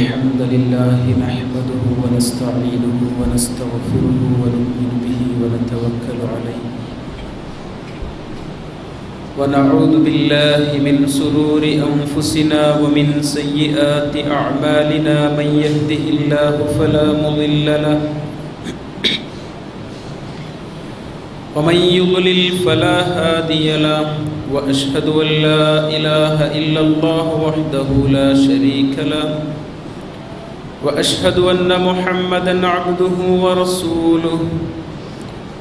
الحمد لله نحمده ونستعينه ونستغفره ونؤمن به ونتوكل عليه ونعوذ بالله من شرور أنفسنا ومن سيئات أعمالنا من يهده الله فلا مضل له ومن يضلل فلا هادي له وأشهد أن لا إله إلا الله وحده لا شريك له وأشهد أن محمدًا عبده ورسوله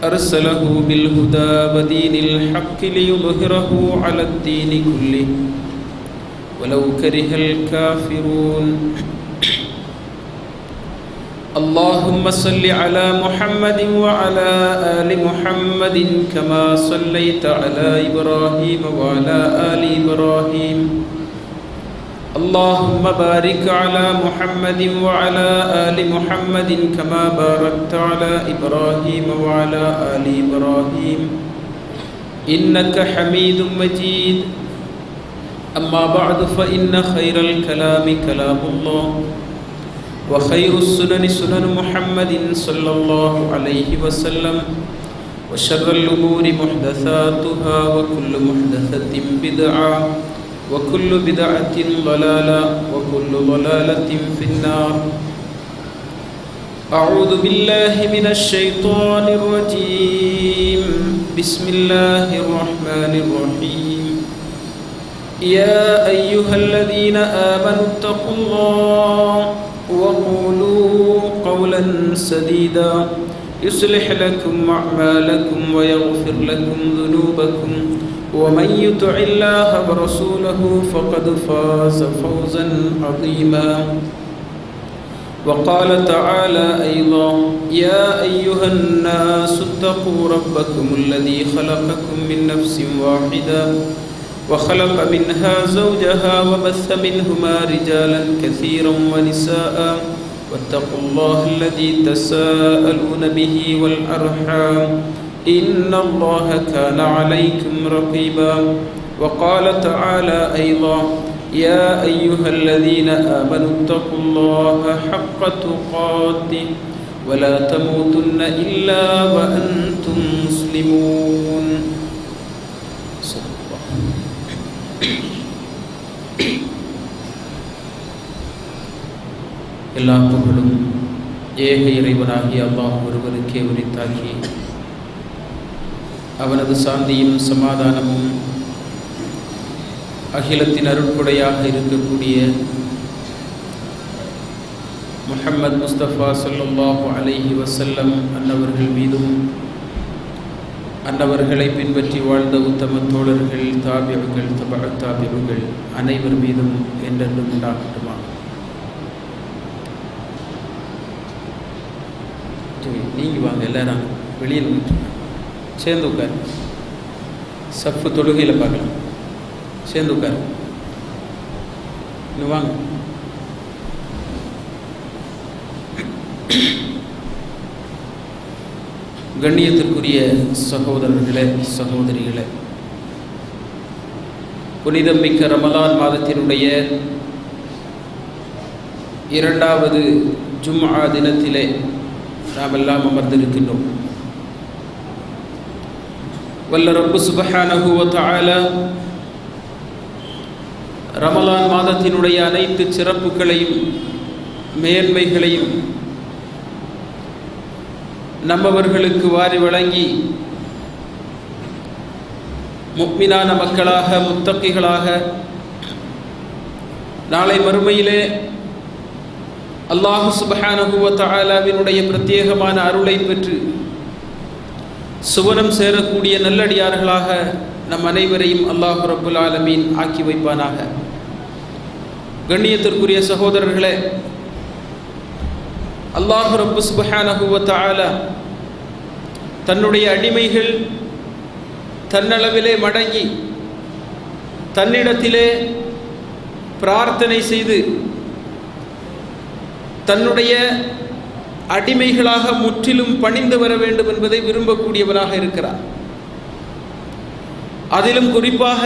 أرسله بالهدى ودين الحق ليظهره على الدين كله ولو كره الكافرون اللهم صل على محمد وعلى آل محمد كما صليت على إبراهيم وعلى آل إبراهيم اللهم بارك على محمد وعلى آل محمد كما باركت على إبراهيم وعلى آل إبراهيم إنك حميد مجيد أما بعد فإن خير الكلام كلام الله وخير السنن سنن محمد صلى الله عليه وسلم وشر الأمور محدثاتها وكل محدثة بدعة وكل بدعة ضلالة وكل ضلالة في النار. أعوذ بالله من الشيطان الرجيم. بسم الله الرحمن الرحيم. يا أيها الذين آمنوا اتقوا الله وقولوا قولا سديدا يصلح لكم أعمالكم ويغفر لكم ذنوبكم ومن يطع الله ورسوله فقد فاز فوزا عظيما. وقال تعالى أيضا يا أيها الناس اتقوا ربكم الذي خلقكم من نفس واحدة وخلق منها زوجها وبث منهما رجالا كثيرا ونساء واتقوا الله الذي تساءلون به والأرحام إن الله كان عليكم رقيبا. وقال تعالى أيضا يا أيها الذين آمنوا اتقوا الله حق تقاته ولا تموتن إلا وأنتم مسلمون. எல்லா புகழும் ஏக இறைவனாகிய அல்லாஹ் ஒருவருக்கே உரித்தாகி அவனது சாந்தியும் சமாதானமும் அகிலத்தின் அருட்கொடையாக இருக்கக்கூடிய முஹம்மது முஸ்தபா ஸல்லல்லாஹு அலைஹி வஸல்லம் அன்னவர்கள் மீதும் அன்னவர்களை பின்பற்றி வாழ்ந்த உத்தம தோழர்கள் தாபிஉகள் தபஅத் தாபிஉகள் அனைவர் மீதும் என்றென்றும் உண்டாகட்டுமா. நீங்கள் வாங்க, எல்லாரும் வெளியில் சேர்ந்து உட்கார். சஃப்பு தொழுகையில் பார்க்கலாம். சேர்ந்து உட்கார். இன்னும் வாங்க. கண்ணியத்திற்குரிய சகோதரர்களே, சகோதரிகளே, புனிதம் மிக்க ரமலான் மாதத்தினுடைய இரண்டாவது ஜும்ஆ தினத்திலே நாம் எல்லாம் அமர்ந்திருக்கின்றோம். வல்ல ரப்பு சுப்ஹானஹு வ தஆலா ரமலான் மாதத்தினுடைய அனைத்து சிறப்புகளையும் மேன்மைகளையும் நம்மவர்களுக்கு வாரி வழங்கி முஃமினான மக்களாக முத்தக்கிகளாக நாளை மறுமையிலே அல்லாஹு சுப்ஹானஹு வ தஆலாவினுடைய பிரத்யேகமான அருளை பெற்று சுவனம் சேரக்கூடிய நல்லடியார்களாக நம் அனைவரையும் அல்லாஹ் ரப்புல் ஆலமீன் ஆக்கி வைப்பானாக. கண்ணியத்திற்குரிய சகோதரர்களே, அல்லாஹ் ரப்பு சுப்ஹானஹு வ தஆலா தன்னுடைய அடிமைகள் தன்னளவிலே மடங்கி தன்னிடத்திலே பிரார்த்தனை செய்து தன்னுடைய அடிமைகளாக முற்றிலும் பணிந்து வர வேண்டும் என்பதை விரும்பக்கூடியவராக இருக்கிறார். அதிலும் குறிப்பாக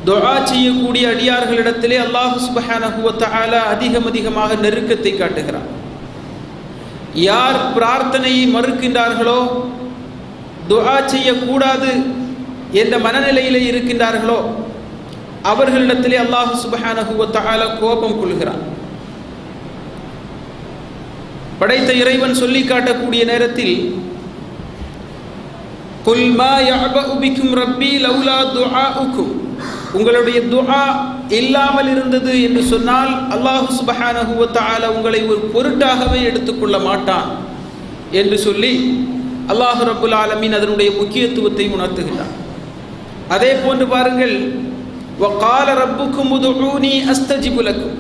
துஆ செய்யக்கூடிய அடியார்களிடத்திலே அல்லாஹ் சுப்ஹானஹு வ தஆலா அதிகமாக நெருக்கத்தை காட்டுகிறார். யார் பிரார்த்தனையை மறுக்கின்றார்களோ, துஆ செய்யக்கூடாது என்ற மனநிலையிலே இருக்கின்றார்களோ அவர்களிடத்திலே அல்லாஹ் சுப்ஹானஹு வ தஆலா கோபம் கொள்கிறார். படைத்த இறைவன் சொல்லி காட்டக்கூடிய நேரத்தில் குல் மா யஅபஉ பிக்கும் ரப்பி லௌலா துஆஉக்கும், உங்களுடைய துஆ இல்லாமல் இருந்தது என்று சொன்னால் அல்லாஹ் சுப்ஹானஹு வ தஆலா உங்களை ஒரு பொருட்டாகவே எடுத்துக்கொள்ள மாட்டான் என்று சொல்லி அல்லாஹ் ரப்புல் ஆலமீன் அதனுடைய முக்கியத்துவத்தை உணர்த்துகிறார். அதே போன்று பாருங்கள், வகால ரப்புக்கும் உதுஊனி அஸ்தஜிபு லக்கும்,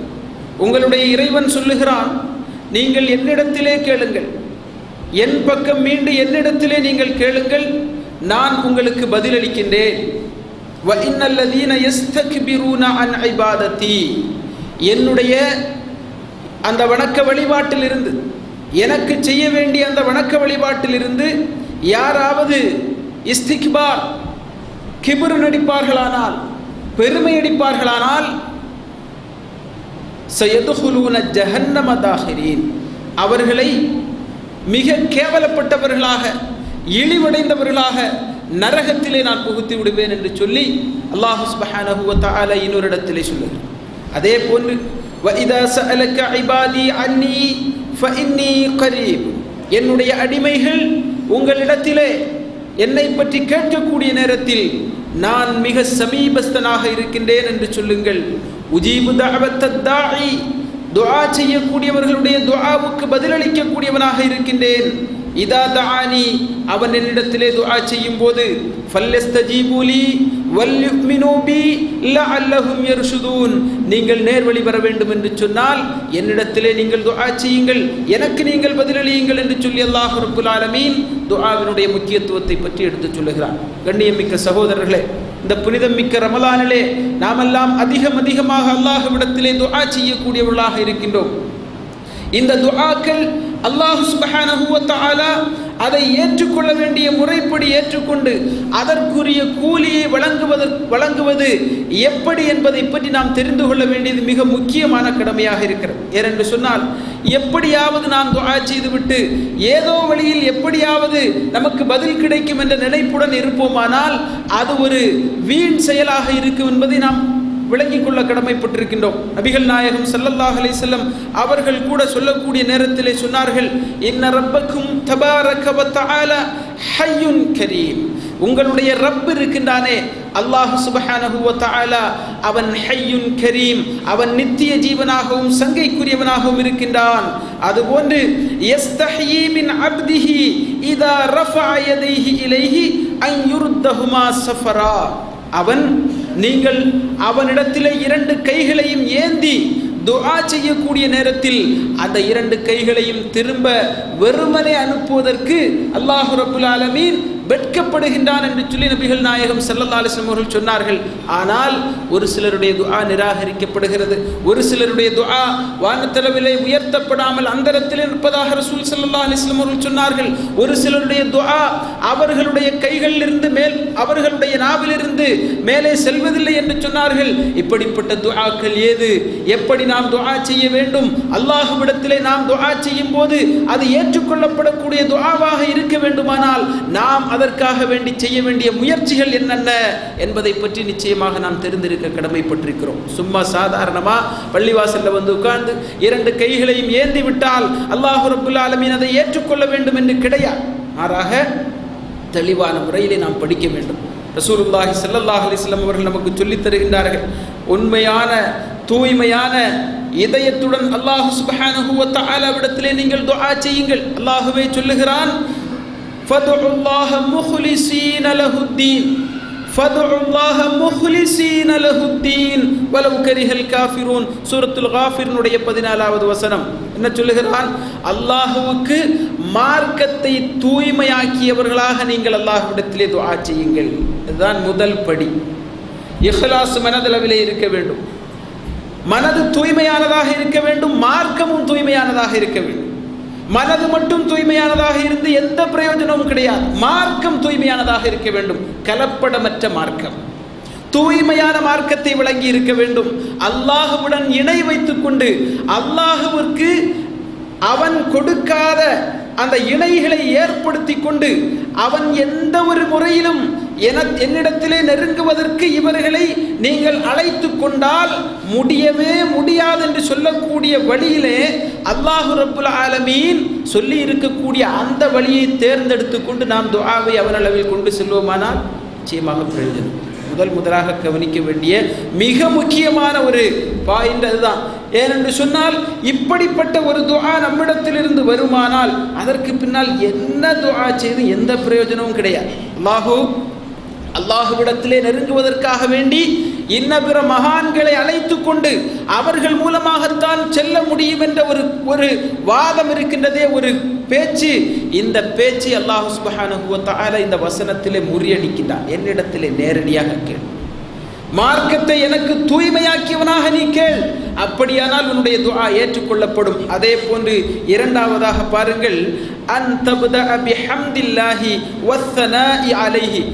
உங்களுடைய இறைவன் சொல்லுகிறான், நீங்கள் என்னிடத்திலே கேளுங்கள், என் பக்கம் மீண்டு என்னிடத்திலே நீங்கள் கேளுங்கள், நான் உங்களுக்கு பதிலளிக்கின்றேன். வ இன்னல்லதீன யஸ்தக்பிரூன அன் இபாததி, என்னுடைய அந்த வணக்க வழிபாட்டிலிருந்து, எனக்கு செய்ய வேண்டிய அந்த வணக்க வழிபாட்டிலிருந்து யாராவது இஸ்திக்பார் கிபர் நடிப்பார்களானால், பெருமை அடிப்பார்களானால், சயதுகுலூன ஜஹன்னம தாஹிரீன், அவர்களை மிக கேவலப்பட்டவர்களாக இழிவடைந்தவர்களாக நரகத்திலே நான் புகுத்தி விடுவேன் என்று சொல்லி அல்லாஹ் சுப்ஹானஹு வ தஆலா இன்னொரு இடத்திலே சொல்லுகிறார். அதே போன்று வ இதா சஅலக இபாதி அன்னி ஃபஇன்னி கரீப், என்னுடைய அடிமைகள் உங்களிடத்திலே என்னை பற்றி கேட்கக்கூடிய நேரத்தில் நான் மிக சமீபஸ்தனாக இருக்கின்றேன் என்று சொல்லுங்கள். உஜீபு தஅவத்தத் தாஇ, துஆ செய்யக்கூடியவர்களுடைய துஆவுக்கு பதிலளிக்கக்கூடியவனாக இருக்கின்றேன். இதா தஆனி, அவன் என்னிடத்திலே துஆ செய்யும் போது ஃபல்யஸ்தஜீபு லீ வல்யுமினூ பி லஅல்லஹும் யர்ஷுதூன், நீங்கள் நேர்வழி பெற வேண்டும் என்று சொன்னால் என்னிடத்திலே நீங்கள் துஆ செய்யுங்கள், எனக்கு நீங்கள் பதிலளியுங்கள் என்று சொல்லி அல்லாஹ் ரப்புல் ஆலமீன் துஆவினுடைய முக்கியத்துவத்தை பற்றி எடுத்துச் சொல்லுகிறார். கண்ணியமிக்க சகோதரர்களே, இந்த புனிதம் மிக்க ரமலானிலே நாமெல்லாம் அதிகமாக அல்லாஹ்விடத்திலே துஆ செய்யக்கூடியவர்களாக இருக்கின்றோம். இந்த துஆக்கள் அல்லாஹ் சுப்ஹானஹு வ தஆலா அதை ஏற்றுக்கொள்ள வேண்டிய முறைப்படி ஏற்றுக்கொண்டு அதற்குரிய கூலியை வழங்குவது எப்படி என்பதை பற்றி நாம் தெரிந்து கொள்ள வேண்டியது மிக முக்கியமான கடமையாக இருக்கிறது. ஏனென்று சொன்னால், எப்படியாவது நாம் துஆ செய்துவிட்டு ஏதோ வழியில் எப்படியாவது நமக்கு பதில் கிடைக்கும் என்ற நினைப்புடன் இருப்போமானால் அது ஒரு வீண் செயலாக இருக்கும் என்பதை நாம் விளங்கிக் கொள்ள கடமைப்பட்டிருக்கின்றோம். நபிகள் நாயகம் ஸல்லல்லாஹு அலைஹி வஸல்லம் அவர்கள் கூட சொல்லக்கூடிய நேரத்திலே சொன்னார்கள், இன்ன ரப்பக்கும் தபாரக வ தஆலா ஹய்யுன் கரீம், உங்களுடைய ரப் இருக்கின்றானே அல்லாஹ் சுப்ஹானஹு வ தஆலா, அவன் ஹய்யுன் கரீம், அவன் நித்திய ஜீவனாகவும் சங்கைக்குரியவனாகவும் இருக்கின்றான். அதுபோன்று யஸ்தஹயி மின் அப்திஹி இதா ரஃபஅ யதைஹி இலைஹி அன் யுர்தஹுமா ஸஃபரா, அவன் நீங்கள் அவனிடத்திலே இரண்டு கைகளையும் ஏந்தி துஆ செய்யக்கூடிய நேரத்தில் அந்த இரண்டு கைகளையும் திரும்ப வெறுமனே அனுப்புவதற்கு அல்லாஹ் ரப்புல் ஆலமீன் வெட்கப்படுகின்றான் என்று சொல்லி நபிகள் நாயகம் ஸல்லல்லாஹு அலைஹி வஸல்லம் அவர்கள் சொன்னார்கள். ஆனால் ஒரு சிலருடைய துஆ நிராகரிக்கப்படுகிறது, ஒரு சிலருடைய துஆ வானத்தளவிலே உயர்த்தப்படாமல் அந்தரத்தில் இருப்பதாக ரசூல் ஸல்லல்லாஹு அலைஹி வஸல்லம் அவர்கள் சொன்னார்கள். ஒரு சிலருடைய துஆ அவர்களுடைய கைகளிலிருந்து மேல் அவர்களுடைய நாவிலிருந்து மேலே செல்வதில்லை என்று சொன்னார்கள். இப்படிப்பட்ட துஆக்கள் ஏது? எப்படி நாம் துஆ செய்ய வேண்டும்? அல்லாஹ்விடத்திலே நாம் துஆ செய்யும் போது அது ஏற்றுக்கொள்ளப்படக்கூடிய துஆவாக இருக்க வேண்டுமானால் நாம் அதற்காக வேண்டி செய்ய வேண்டிய முயற்சிகள் என்னென்ன என்பதை பற்றி நிச்சயமாக நாம் தெரிந்திருக்க கடமைப்பட்டிருக்கிறோம். சும்மா சாதாரணமா பள்ளிவாசல்ல வந்து உட்கார்ந்து இரண்டு கைகளையும் ஏந்தி விட்டால் அல்லாஹ் ரப்புல் ஆலமீன் அதை ஏற்றுக்கொள்ள வேண்டும் என்று கிடையாது. மாறாக தெளிவான முறையிலே நாம் படிக்க வேண்டும். ரசூலுல்லாஹி ஸல்லல்லாஹு அலைஹி வஸல்லம் அவர்கள் நமக்கு சொல்லித் தருகின்றார்கள், உண்மையான தூய்மையான இதயத்துடன் அல்லாஹ் சுப்ஹானஹு வ தஆலாவிடத்திலே நீங்கள் துஆ செய்யுங்கள். அல்லாஹ்வே சொல்லுகிறான், ஃபதுல்லாஹ முஹ்லிஸீன லஹுத்தீன், ஃபதுல்லாஹ முஹ்லிஸீன லஹுத்தீன் வலவ் கரிஹல் காஃபிரூன். சூரத்துல் காஃபிருடைய 14வது வசனம் என்ன சொல்லுகிறான்? அல்லாஹ்வுக்கு மார்க்கத்தை தூய்மையாக்கியவர்களாக நீங்கள் அல்லாஹ்விடத்திலே துஆ செய்யுங்கள். இதுதான் முதல் படி. இஹ்லாஸ் மனதளவிலே இருக்க வேண்டும், மனது தூய்மையானதாக இருக்க வேண்டும், மார்க்கமும் தூய்மையானதாக இருக்க வேண்டும். மனது மட்டும் தூய்மையானதாக இருந்து எந்த பிரயோஜனமும் கிடையாது. மார்க்கம் தூய்மையானதாக இருக்க வேண்டும், கலப்படமற்ற மார்க்கம். தூய்மையான மார்க்கத்தை விளங்கி இருக்க வேண்டும். அல்லாஹுவுடன் இணை வைத்துக் கொண்டு அல்லாஹுவிற்கு அவன் கொடுக்காத அந்த இணைகளை ஏற்படுத்தி கொண்டு அவன் எந்த ஒரு முறையிலும் என்னிடத்திலே நெருங்குவதற்கு இவர்களை நீங்கள் அழைத்து கொண்டால் முடியவே முடியாது என்று சொல்லக்கூடிய வழியிலே அல்லாஹு ரப்புல் ஆலமீன் சொல்லி இருக்கக்கூடிய அந்த வழியை தேர்ந்தெடுத்து கொண்டு நாம் துஆவை அவனளவில் கொண்டு செல்வோமானால் நிச்சயமாக பிரயோஜனம். முதலாக கவனிக்க வேண்டிய மிக முக்கியமான ஒரு பாயிண்ட் அதுதான். ஏனென்று சொன்னால் இப்படிப்பட்ட ஒரு துஆ நம்மிடத்திலிருந்து வருமானால் அதற்கு பின்னால் என்ன துஆ செய்து எந்த பிரயோஜனமும் கிடையாது. அல்லாஹுவிடத்திலே நெருங்குவதற்காக வேண்டி இன்ன பிற மகான்களை அழைத்து கொண்டு அவர்கள் மூலமாகத்தான் செல்ல முடியும் என்ற ஒரு வாதம் இருக்கின்றதே, ஒரு பேச்சு. இந்த பேச்சு அல்லாஹ் சுப்ஹானஹு வ தஆலா இந்த வசனத்திலே முறியடிக்கின்றான். என்னிடத்திலே நேரடியாக கேள், மார்க்கத்தை எனக்கு தூய்மையாக்கியவனாக நீ கேள், அப்படியானால் உன்னுடைய துஆ ஏற்றுக்கொள்ளப்படும். அதே போன்று இரண்டாவதாக பாருங்கள், அன் தப்தஅ பிஹம்தில்லாஹி வஸ்ஸனாஇ அலைஹி.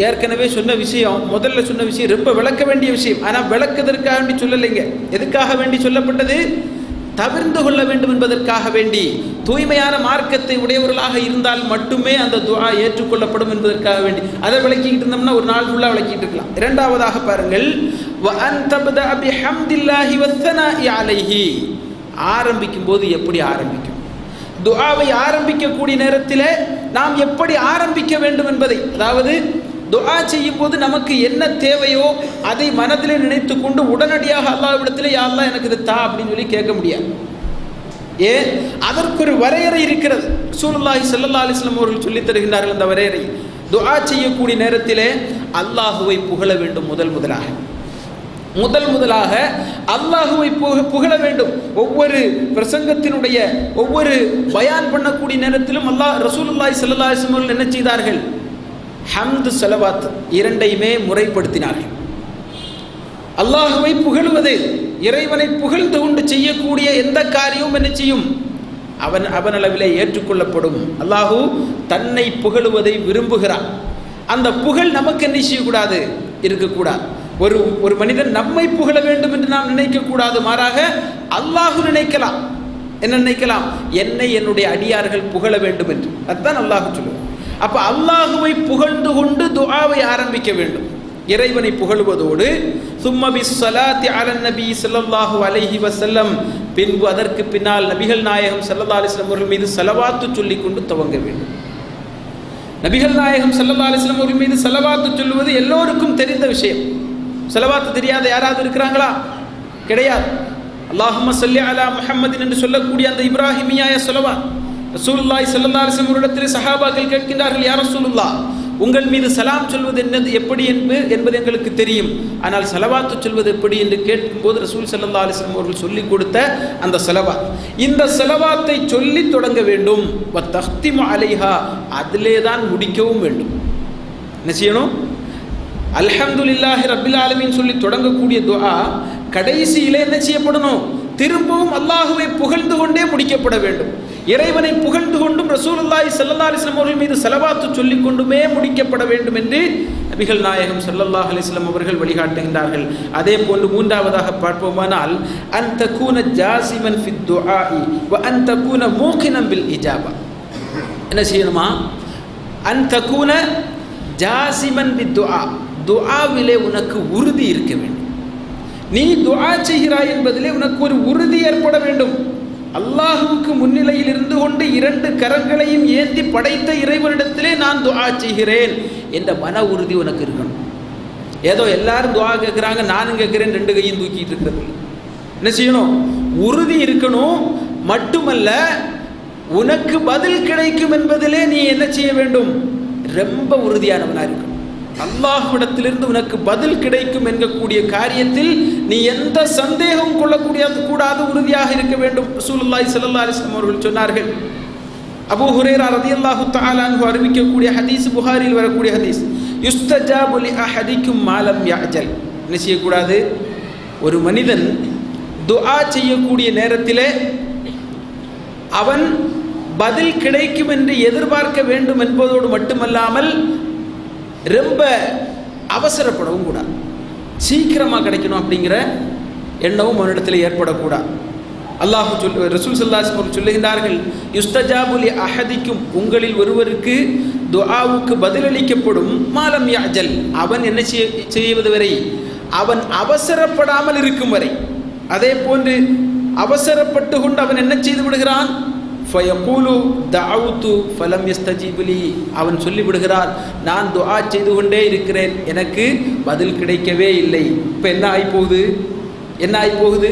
ஏற்கனவே சொன்ன விஷயம், முதல்ல சொன்ன விஷயம் ரொம்ப விளக்க வேண்டிய விஷயம். ஆனால் விளக்குவதற்காக வேண்டி சொல்லலைங்க. எதுக்காக வேண்டி சொல்லப்பட்டது? தவிர்ந்து கொள்ள வேண்டும் என்பதற்காக வேண்டி, தூய்மையான மார்க்கத்தை உடையவர்களாக இருந்தால் மட்டுமே அந்த துஆ ஏற்றுக்கொள்ளப்படும் என்பதற்காக வேண்டி. அதை விளக்கிக்கிட்டு இருந்தோம்னா ஒரு நாள் ஃபுல்லாக விளக்கிட்டு இருக்கலாம். இரண்டாவதாக பாருங்கள், வ அன் தப்தஅ பிஹம்தில்லாஹி வஸ்ஸனாஇ அலைஹி. ஆரம்பிக்கும் போது எப்படி ஆரம்பிக்கும், துஆவை ஆரம்பிக்கக்கூடிய நேரத்தில் நாம் எப்படி ஆரம்பிக்க வேண்டும் என்பதை, அதாவது துஆ செய்யும் போது நமக்கு என்ன தேவையோ அதை மனதிலே நினைத்து கொண்டு உடனடியாக அல்லாஹ்விடத்திலே யா அல்லாஹ் எனக்கு இது தா அப்படின்னு சொல்லி கேட்க முடியாது. ஏன்? அதற்கு ஒரு வரையறை இருக்கிறது. ரசூலுல்லாஹி ஸல்லல்லாஹு அலைஹி வஸல்லம் அவர்கள் சொல்லித் தருகின்றார்கள் அந்த வரையறை. துஆ செய்யக்கூடிய நேரத்திலே அல்லாஹுவை புகழ வேண்டும். முதலாக அல்லாஹுவை புகழ வேண்டும். ஒவ்வொரு பிரசங்கத்தினுடைய ஒவ்வொரு பயான் பண்ணக்கூடிய நேரத்திலும் ரசூலுல்லாஹி ஸல்லல்லாஹு அலைஹி வஸல்லம் என்ன செய்தார்கள்? ஹம்து ஸலவாத் இரண்டையுமே முறைப்படுத்தினார்கள். அல்லாஹுவை புகழுவது, இறைவனை புகழ்ந்து கொண்டு செய்யக்கூடிய எந்த காரியமும் என்ன செய்யும்? அவனளவிலே ஏற்றுக்கொள்ளப்படும். அல்லாஹு தன்னை புகழுவதை விரும்புகிறான். அந்த புகழ் நமக்கு என்ன செய்யக்கூடாது? இருக்கக்கூடாது. ஒரு மனிதன் நம்மை புகழ வேண்டும் என்று நாம் நினைக்கக்கூடாது. மாறாக அல்லாஹு நினைக்கலாம். என்ன நினைக்கலாம்? என்னை என்னுடைய அடியார்கள் புகழ வேண்டும் என்று. அதுதான் அல்லாஹு சொல்லுவார். அப்போ அல்லாஹுவை புகழ்ந்து கொண்டு துஆவை ஆரம்பிக்க வேண்டும். இறைவனை புகழுவதோடு சும்ம பிஸ்ஸலாத்தி அலன் நபி ஸல்லல்லாஹு அலைஹி வஸல்லம், பின்பு அதற்கு பின்னால் நபிகள் நாயகம் ஸல்லல்லாஹு அலைஹி வஸல்லம் அவர்கள் மீது ஸலவாத்து சொல்லிக் கொண்டு துவங்க வேண்டும். நபிகள் நாயகம் ஸல்லல்லாஹு அலைஹி வஸல்லம் அவர்கள் மீது ஸலவாத்து சொல்லுவது எல்லோருக்கும் தெரிந்த விஷயம். ஸலவாத்து தெரியாத யாராவது இருக்கிறாங்களா? கிடையாது. அல்லாஹும்ம ஸல்லி அலா முஹம்மதின் என்று சொல்லக்கூடிய அந்த இப்ராஹிமியாய ஸலவாத் ரசூலுல்லாஹி ஸல்லல்லாஹு அலைஹி வஸல்லம் இடத்தில் சஹாபாக்கள் கேட்கின்றார்கள், யா ரசூலுல்லாஹ், உங்கள் மீது சலாம் சொல்வது எப்படி என்பது எங்களுக்கு தெரியும், ஆனால் ஸலவாத்து சொல்வது எப்படி என்று கேட்கும்போது ரசூல் ஸல்லல்லாஹு அலைஹி வஸல்லம் அவர்கள் சொல்லிக் கொடுத்த அந்த ஸலவாத், இந்த ஸலவாத்தை சொல்லி தொடங்க வேண்டும். வ தஹ்திமு அலைஹா, அதிலே தான் முடிக்கவும் வேண்டும். என்ன செய்யணும்? அல்ஹம்துலில்லாஹி ரப்பில் ஆலமீன் சொல்லி தொடங்கக்கூடிய துஆ கடைசியிலே என்ன செய்யப்படணும்? திரும்பவும் அல்லாஹுவை புகழ்ந்து கொண்டே முடிக்கப்பட வேண்டும். இறைவனை புகழ்ந்து கொண்டும் ரசூலுல்லாஹி ஸல்லல்லாஹு அலைஹி வஸல்லம் அவர்கள் மீது ஸலவாத்து சொல்லிக் கொண்டுமே முடிக்கப்பட வேண்டும் என்று நபிகள் நாயகம் ஸல்லல்லாஹு அலைஹி வஸல்லம் அவர்கள் வழிகாட்டுகின்றார்கள். அதே போன்று மூன்றாவதாக பார்ப்போமானால், அன் தகூன ஜாஸிமன் ஃபித் துஆஇ வ அன் தகூன மூகினன் பில் இஜாபா. என்ன செய்யணுமா? அன் தகூன ஜாஸிமன் பித் துஆ, துஆவிலே உனக்கு உறுதி இருக்க வேண்டும். நீ துஆ செய்கிறாய் என்பதிலே உனக்கு ஒரு உறுதி ஏற்பட வேண்டும். அல்லாஹுவுக்கு முன்னிலையில் இருந்து கொண்டு இரண்டு கரங்களையும் ஏந்தி படைத்த இறைவனிடத்திலே நான் துஆ செய்கிறேன் என்ற மன உறுதி உனக்கு இருக்கணும். ஏதோ எல்லாரும் துஆ கேட்குறாங்க, நானும் கேட்குறேன், ரெண்டு கையும் தூக்கிட்டு இருக்கிறது. என்ன செய்யணும்? உறுதி இருக்கணும். மட்டுமல்ல, உனக்கு பதில் கிடைக்கும் என்பதிலே நீ என்ன செய்ய வேண்டும்? ரொம்ப உறுதியானவனாக இருக்கணும். அல்லாஹ்விடத்திலிருந்து உனக்கு பதில் கிடைக்கும் என்கக்கூடிய காரியத்தில் நீ எந்த சந்தேகம் கூடாது, உறுதியாக இருக்க வேண்டும். ரசூலுல்லாஹி ஸல்லல்லாஹு அலைஹி வஸல்லம் அவர்கள் சொன்னார்கள். அபூ ஹுரைரா ரலியல்லாஹு தஆலா அன்ஹு அறிவிக்கக்கூடிய ஹதீஸ், புகாரியில் வரக்கூடிய ஹதீஸ், யுஸ்தஜாபு லி அஹதிக்கும் மா லம் யஅஜல். என்ன செய்யக்கூடாது? ஒரு மனிதன் துஆ செய்யக்கூடிய நேரத்திலே அவன் பதில் கிடைக்கும் என்று எதிர்பார்க்க வேண்டும் என்பதோடு மட்டுமல்லாமல் ரொம்ப அவசரப்படவும் கூடாது. சீக்கிரமாக கிடைக்கணும் அப்படிங்கிற எண்ணமும் அவனிடத்தில் ஏற்படக்கூடாது. அல்லாஹ் ரசூல் ஸல்லல்லாஹு அலைஹி வஸல்லம் சொல்லுகின்றார்கள், யுஸ்தஜாபு லி அஹதிக்கும், உங்களில் ஒருவருக்கு துஆவுக்கு பதிலளிக்கப்படும், மாலம் யஅஜல், அவன் என்ன செய்வது வரை, அவன் அவசரப்படாமல் இருக்கும் வரை. அதே போன்று அவசரப்பட்டு கொண்டு அவன் என்ன செய்து விடுகிறான், ஃபயகூலு தஅவுது ஃபலம் யஸ்தஜீபு லி, அவன் சொல்லிவிடுகிறான், நான் துஆ செய்து கொண்டே இருக்கிறேன், எனக்கு பதில் கிடைக்கவே இல்லை. இப்போ என்ன ஆகிப்போகுது,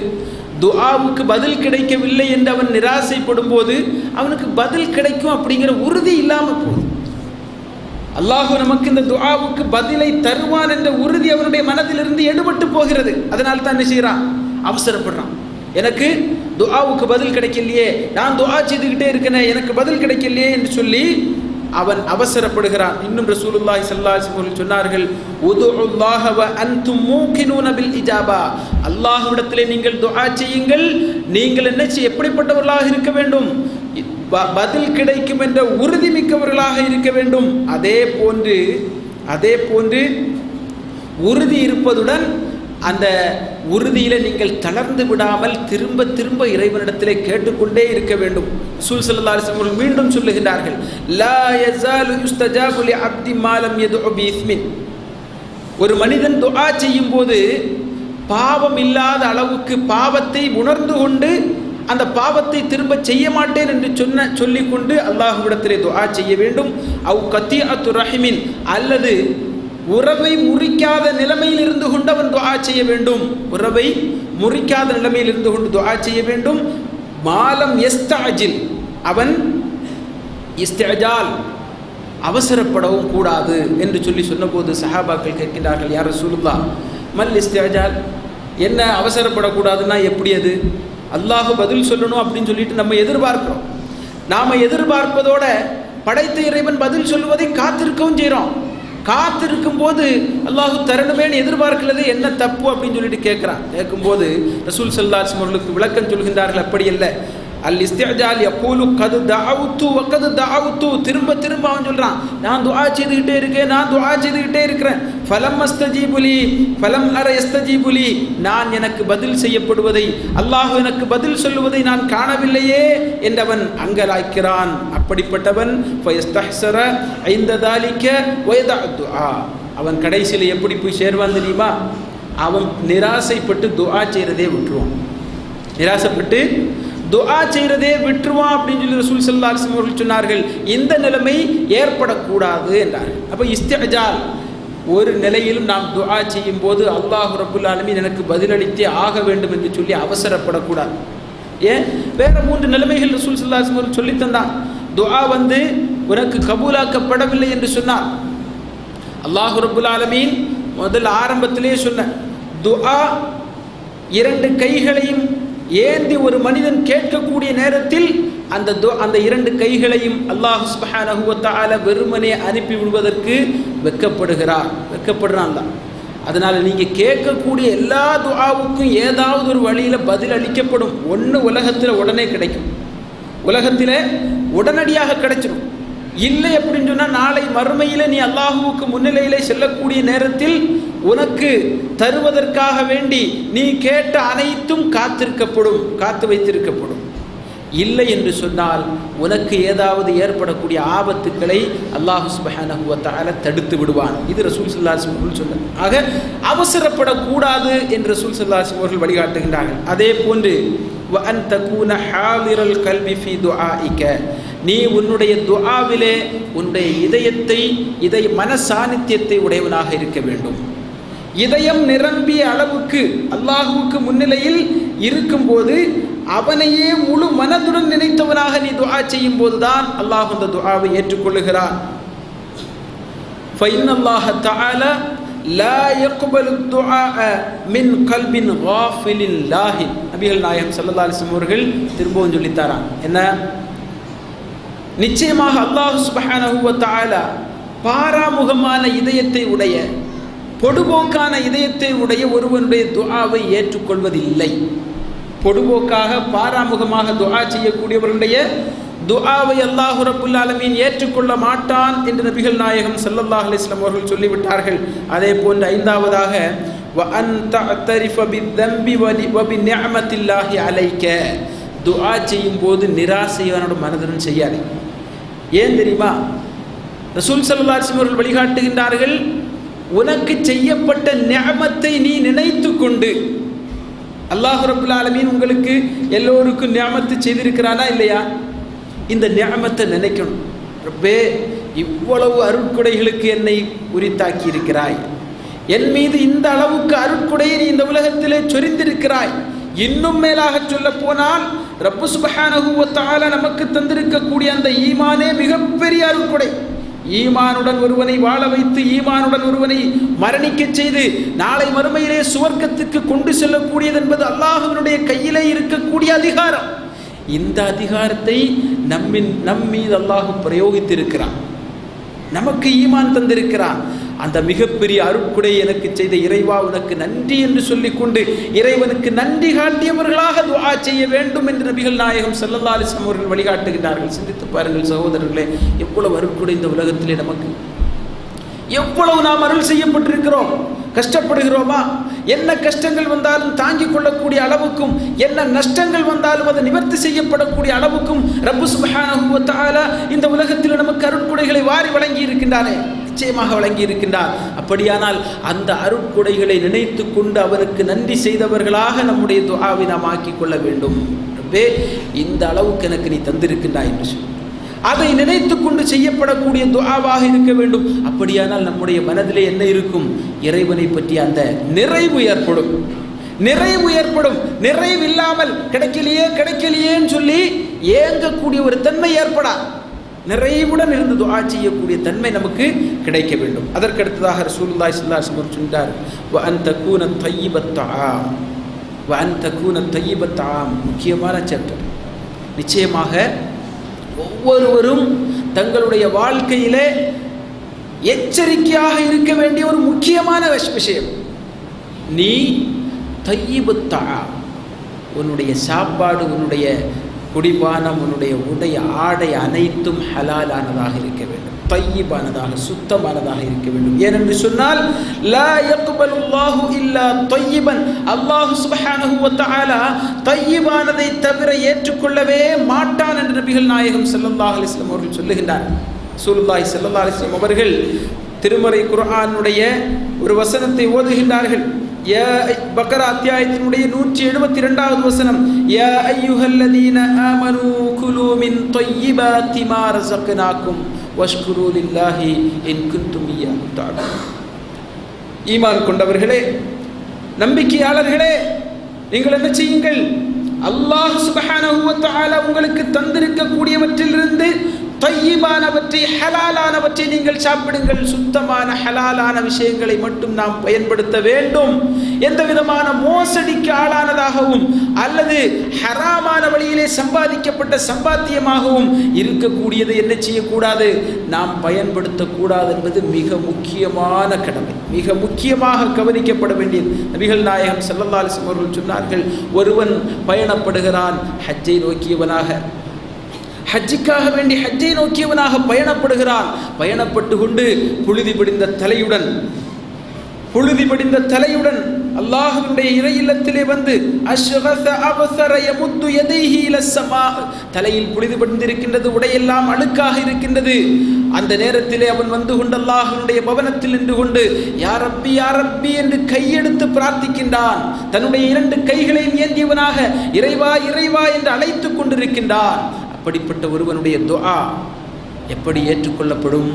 துஆவுக்கு பதில் கிடைக்கவில்லை என்று அவன் நிராசைப்படும் போது அவனுக்கு பதில் கிடைக்கும் அப்படிங்கிற உறுதி இல்லாமல் போகுது. அல்லாஹ் நமக்கு இந்த துஆவுக்கு பதிலை தருவான் என்ற உறுதி அவனுடைய மனதிலிருந்து எடுபட்டு போகிறது. அதனால தான் என்ன செய்கிறான், அவசரப்படுறான். எனக்கு துஆவுக்கு பதில் கிடைக்கலையே, நான் துஆ செய்துக்கிட்டே இருக்கேனே, எனக்கு பதில் கிடைக்கலையே என்று சொல்லி அவன் அவசரப்படுகிறான். இன்னும் ரசூலுல்லாஹி ஸல்லல்லாஹு அலைஹி வஸல்லம் சொன்னார்கள், உதுல்லாஹ வ அன்தும் மூகினூன பில் இஜாபா, அல்லாஹ்விடத்திலே நீங்கள் துஆ செய்யுங்கள், நீங்கள் என்ன எப்படிப்பட்டவர்களாக இருக்க வேண்டும், பதில் கிடைக்கும் என்ற உறுதி மிக்கவர்களாக இருக்க வேண்டும். அதே போன்று உறுதி இருப்பதுடன் அந்த உறுதியில் நீங்கள் தளர்ந்து விடாமல் திரும்ப திரும்ப இறைவனிடத்திலே கேட்டுக்கொண்டே இருக்க வேண்டும். ரசூல் ஸல்லல்லாஹு அலைஹி வஸல்லம் மீண்டும் சொல்லுகிறார்கள், லா யஸாலு யுஸ்தஜாபு லி அப்தி மா லம் யதுஉ பி இஸ்மின், ஒரு மனிதன் துஆ செய்யும் போது பாவம் இல்லாத அளவுக்கு பாவத்தை உணர்ந்து கொண்டு அந்த பாவத்தை திரும்ப செய்ய மாட்டேன் என்று சொல்லிக்கொண்டு அல்லாஹ்விடத்திலே துஆ செய்ய வேண்டும். அவ் கத்திஅத்து ரஹிமின், அல்லது உறவை முறிக்காத நிலைமையில் இருந்து கொண்டு அவன் துஆ செய்ய வேண்டும், உறவை முறிக்காத நிலைமையில் இருந்து கொண்டு துஆ செய்ய வேண்டும். மாலம் யஸ்தஅஜில், அவன் இஸ்திஅஜால் அவசரப்படவும் கூடாது என்று சொன்னபோது சஹாபாக்கள் கேட்கிறார்கள், யார் ரசூலுல்லாஹ், மல் இஸ்திஅஜால், என்ன அவசரப்படக்கூடாதுன்னா எப்படி, அது அல்லாஹ் பதில் சொல்லணும் அப்படின்னு சொல்லிட்டு நம்ம எதிர்பார்க்கிறோம். நாம் எதிர்பார்ப்பதோட படைத்த இறைவன் பதில் சொல்லுவதை காத்திருக்கவும் செய்கிறோம். காத்திருக்கும் போது அல்லாஹ் தரணுமேன்னு எதிர்பார்க்கிறது என்ன தப்பு அப்படின்னு சொல்லிட்டு கேட்கும்போது ரசூல் ஸல்லல்லாஹு அலைஹி வஸல்லம் அவர்களுக்கு விளக்கம் சொல்கின்றார்கள், அப்படி அல்ல. அல் இஸ்திஅஜால் யகூலு கது தஅவுது வ கது தஅவுது, திரும்ப திரும்ப அவன் சொல்றான், நான் துஆ செய்துகிட்டே இருக்கிறேன், ஃபலம் அஸ்தஜீபு லி ஃபலம் அர யஸ்தஜீபு லி, நான் எனக்கு பதில் செய்யப்படுவதை, அல்லாஹ் எனக்கு பதில் சொல்லுவதை நான் காணவில்லையே என்றவன் அங்கலாய்க்கிறான். அப்படிப்பட்டவன் ஃபயஸ்தஹ்ஸர ஐந்த தாலிக வயதஅ துஆ, அவன் கடைசியில் எப்படி போய் சேர்வான் தெரியுமா, அவன் நிராசைப்பட்டு துஆ செய்கிறதே விட்டுருவான், நிராசைப்பட்டு துஆ செய்கிறதே விட்டுருவான் அப்படின்னு சொல்லி ரசூல் ஸல்லல்லாஹு அலைஹி வஸல்லம் அவர்கள் சொன்னார்கள். இந்த நிலைமை ஏற்படக்கூடாது என்றார்கள். அப்போ இஸ்திஅஜால், ஒரு நிலையிலும் நாம் துஆ செய்யும் போது அல்லாஹ் ரப்புல் ஆலமீன் எனக்கு பதிலளித்தே ஆக வேண்டும் என்று சொல்லி அவசரப்படக்கூடாது. ஏன், வேற 3 நிலைமைகள் ரசூல் ஸல்லல்லாஹு அலைஹி வஸல்லம் சொல்லி தந்தான். துஆ உனக்கு கபூலாக்கப்படவில்லை என்று சொன்னார், அல்லாஹ் ரப்புல் ஆலமீன் முதல் ஆரம்பத்திலே சொன்ன துஆ 2 கைகளையும் ஏந்தி ஒரு மனிதன் கேட்கக்கூடிய நேரத்தில் அந்த 2 கைகளையும் அல்லாஹ் சுப்ஹானஹு வ தஆலா வெறுமனே அனுப்பி விடுவதற்கு வெட்கப்படுறான் தான். அதனால் நீங்கள் கேட்கக்கூடிய எல்லா துஆவுக்கும் ஏதாவது ஒரு வழியில் பதில் அளிக்கப்படும். ஒன்று உலகத்தில் உடனே கிடைக்கும், உலகத்தில் உடனடியாக கிடைச்சிடும். இல்லை அப்படின்னு சொன்னால் நாளை மறுமையில் நீ அல்லாஹுவுக்கு முன்னிலையிலே செல்லக்கூடிய நேரத்தில் உனக்கு தருவதற்காக வேண்டி நீ கேட்ட அனைத்தும் காத்து வைத்திருக்கப்படும். இல்லை என்று சொன்னால் உனக்கு ஏதாவது ஏற்படக்கூடிய ஆபத்துக்களை அல்லாஹ் சுப்ஹானஹு வ தஆலா தடுத்து விடுவான். இது ரசூல் ஸல்லல்லாஹு அலைஹி வஸல்லம் சொன்னார். ஆக அவசரப்படக்கூடாது என்று ரசூல் ஸல்லல்லாஹு அலைஹி வஸல்லம் வழிகாட்டுகின்றார்கள். அதே போன்று வ அன் தகூன ஹாலிரல் கல்பி ஃபீ துஆஇக, நீ உன்னுடைய துஆவிலே உன்னுடைய இதய மனசாநித்தியத்தை உடையவனாக இருக்க வேண்டும். இதயம் நிரம்பிய அளவுக்கு அல்லாஹுவுக்கு முன்னிலையில் இருக்கும்போது அவனையே முழு மனதுடன் நினைத்தவனாக நீ துஆ செய்யும் போதுதான் அல்லாஹ் அந்த துஆவை ஏற்றுக்கொள்ளுகிறான். ஃபஇன்னல்லாஹ தஆலா லா யக்பலு துஆஅ மின் கல்பின் காஃபிலின் லாஹின். நபிகள் நாயகம் ஸல்லல்லாஹு அலைஹி வஸல்லம் அவர்கள் திரும்பவும் சொல்லித்தாரான், என்ன, நிச்சயமாக அல்லாஹ் சுப்ஹானஹு வ தஆலா பாராமுகமான இதயத்தை உடைய, பொடுபோக்கான இதயத்தை உடைய ஒருவனுடைய துஆவை ஏற்றுக்கொள்வதில்லை. பொடுபோக்காக பாராமுகமாக துஆ செய்யக்கூடியவர்களுடைய துஆவை அல்லாஹ் ரப்புல் ஆலமீன் ஏற்றுக்கொள்ள மாட்டான் என்று நபிகள் நாயகம் ஸல்லல்லாஹு அலைஹி வஸல்லம் அவர்கள் சொல்லிவிட்டார்கள். அதே போன்று 5ஆவதாக وأن تعترف بالذنب وبنعمة الله عليك. துஆ செய்யும் போது நிராசையோட மனதுடன் செய்யாதே. ஏன் தெரியுமா? ரசூல் ஸல்லல்லாஹு அலைஹி வஸல்லம் அவர்கள் வழிகாட்டுகின்றார்கள், உனக்கு செய்யப்பட்ட நிஅமத்தை நீ நினைத்து கொண்டு, அல்லாஹ் ரப்பல் ஆலமீன் உங்களுக்கு எல்லோருக்கும் நிஅமத்து செய்திருக்கிறானா இல்லையா? இந்த நிஅமத்தை நினைக்கணும். ரப்பே, இவ்வளவு அருட்கொடைகளுக்கு என்னை உரித்தாக்கி இருக்கிறாய், என் மீது இந்த அளவுக்கு அருட்கொடையை நீ இந்த உலகத்திலே சொரிந்திருக்கிறாய். இன்னும் மேலாக சொல்ல போனால் ரப்பு சுப்ஹானஹு வ தஆலா நமக்கு தந்திருக்கக்கூடிய அந்த ஈமானே மிகப்பெரிய அருட்கொடை. ஈமானுடன் ஒருவனை வாழ வைத்து, ஈமானுடன் ஒருவனை மரணிக்க செய்து நாளை மறுமையிலே சுவர்க்கத்துக்கு கொண்டு செல்லக்கூடியது என்பது அல்லாஹ்வினுடைய கையிலே இருக்கக்கூடிய அதிகாரம். இந்த அதிகாரத்தை நம் மீது அல்லாஹ் பிரயோகித்திருக்கிறான், நமக்கு ஈமான் தந்திருக்கிறான். அந்த மிகப்பெரிய அருட்கொடை எனக்கு செய்த இறைவா உனக்கு நன்றி என்று சொல்லிக்கொண்டு இறைவனுக்கு நன்றி காட்டியவர்களாக துஆ செய்ய வேண்டும் என்று நபிகள் நாயகம் ஸல்லல்லாஹு அலைஹி வஸல்லம் அவர்கள் வழிகாட்டுகிறார்கள். சிந்தித்து பாருங்கள் சகோதரர்களே, எவ்வளவு அருட்கொடை இந்த உலகத்திலே நமக்கு. எவ்வளவு நாம் அருள் செய்யப்பட்டிருக்கிறோம். கஷ்டப்படுகிறோமா? என்ன கஷ்டங்கள் வந்தாலும் தாங்கிக் கொள்ளக்கூடிய அளவுக்கும், என்ன நஷ்டங்கள் வந்தாலும் அது நிவர்த்தி செய்யப்படக்கூடிய அளவுக்கும் ரப்பு சுப்ஹானஹு வ தஆலா இந்த உலகத்தில் நமக்கு அருட்கொடைகளை வாரி வழங்கி இருக்கின்றானே, நிச்சயமாக வழங்கி இருக்கின்றார். அப்படியானால் அந்த அருட்கொடைகளை நினைத்து கொண்டு அவருக்கு நன்றி செய்தவர்களாக நம்முடைய துஆவை நாம் ஆக்கிக் கொள்ள வேண்டும். ரப்பே, இந்த அளவுக்கு எனக்கு நீ தந்திருக்கின்றாய் என்று சொல்லி அதை நினைத்து கொண்டு செய்யப்படக்கூடிய துஆவாக இருக்க வேண்டும். அப்படியானால் நம்முடைய மனதிலே என்ன இருக்கும்? இறைவனை பற்றி அந்த நிறைவு ஏற்படும். நிறைவு இல்லாமல் கிடைக்கலையேன்னு சொல்லி ஏங்கக்கூடிய ஒரு தன்மை ஏற்படா. நிறைவுடன் இருந்து துஆ செய்யக்கூடிய தன்மை நமக்கு கிடைக்க வேண்டும். அதற்கடுத்ததாக ரசூலுல்லாஹி ஸல்லல்லாஹு அலைஹி வஸல்லம் சொன்னார், வ அன் தகூன தய்யிபத் தஆம். முக்கியமான சாப்டர். நிச்சயமாக ஒவ்வொருவரும் தங்களுடைய வாழ்க்கையிலே எச்சரிக்கையாக இருக்க வேண்டிய ஒரு முக்கியமான விஷயம். நீ தய்யிபத் தஆம், உன்னுடைய சாப்பாடு, உன்னுடைய குடிபானம், உன்னுடைய உடைய ஆடை அனைத்தும் ஹலாலானதாக இருக்க வேண்டும், தய்யிபானதாக, சுத்தமானதாக இருக்க வேண்டும். ஏனென்று சொன்னால் லா யக்பலுல்லாஹு இல்லா தய்யிபன், அல்லாஹ் சுப்ஹானஹு வ தஆலா தய்யிபானதை தவிர ஏற்றுக்கொள்ளவே மாட்டான் என்று நபிகள் நாயகம் ஸல்லல்லாஹு அலைஹி வஸல்லம் அவர்கள் சொல்லுகின்றார். ரசூலுல்லாஹி ஸல்லல்லாஹு அலைஹி வஸல்லம் அவர்கள் திருமறை குர்ஆனுடைய ஒரு வசனத்தை ஓதுகின்றார்கள். பக்ரா அத்தியாயத்தினுடைய 172வது வசனம், யா அய்யுஹல்லதீன ஆமனூ குலூ மின் தய்யிபாத்தி மா ரஸக்னாக்கும் வஷ்குரு லில்லாஹி இன் குன்தும் இய்யாஹு தஅபுதூன். ஈமான் கொண்டவர்களே, நம்பிக்கையாளர்களே, நீங்கள் என்ன செய்யுங்கள்? அல்லாஹ் சுப்ஹானஹு வ தஆலா உங்களுக்கு தந்திருக்கக்கூடியவற்றிலிருந்து தய்யிபானவற்றை, ஹலாலானவற்றை நீங்கள் சாப்பிடுங்கள். சுத்தமான ஹலாலான விஷயங்களை மட்டும் நாம் பயன்படுத்த வேண்டும். எந்த விதமான மோசடிக்கு ஆளானதாகவும் அல்லது ஹராமான வழியிலே சம்பாதிக்கப்பட்ட சம்பாத்தியமாகவும் இருக்கக்கூடியதை என்ன செய்யக்கூடாது? நாம் பயன்படுத்தக்கூடாது என்பது மிக முக்கியமான கடமை, மிக முக்கியமாக கவனிக்கப்பட வேண்டியது. நபிகள் நாயகம் ஸல்லல்லாஹு அலைஹி வஸல்லம் அவர்கள் சொன்னார்கள், ஒருவன் பயணப்படுகிறான் ஹஜ்ஜை நோக்கியவனாக, ஹஜ்ஜுக்காக வேண்டி ஹஜ்ஜை நோக்கியவனாக பயணப்படுகிறான். பயணப்பட்டு கொண்டு புழுதி படிந்த தலையுடன் அல்லாஹ்வுடைய இறை இல்லத்திலே வந்து அஷ்கஸ அபஸர யமுத்து யதைஹி இலஸ்ஸமா, தலையில் புழுதி படிந்திருக்கின்றது, உடையெல்லாம் அழுக்காக இருக்கின்றது. அந்த நேரத்திலே அவன் வந்து கொண்டு அல்லாஹ்வுடைய பவனத்தில் நின்று கொண்டு யா ரப்பி யா ரப்பி என்று கையெடுத்து பிரார்த்திக்கின்றான். தன்னுடைய 2 கைகளையும் ஏந்தியவனாக இறைவா இறைவா என்று அழைத்து கொண்டிருக்கின்றான். அப்படிப்பட்ட ஒருவனுடைய துஆ எப்படி ஏற்றுக்கொள்ளப்படும்?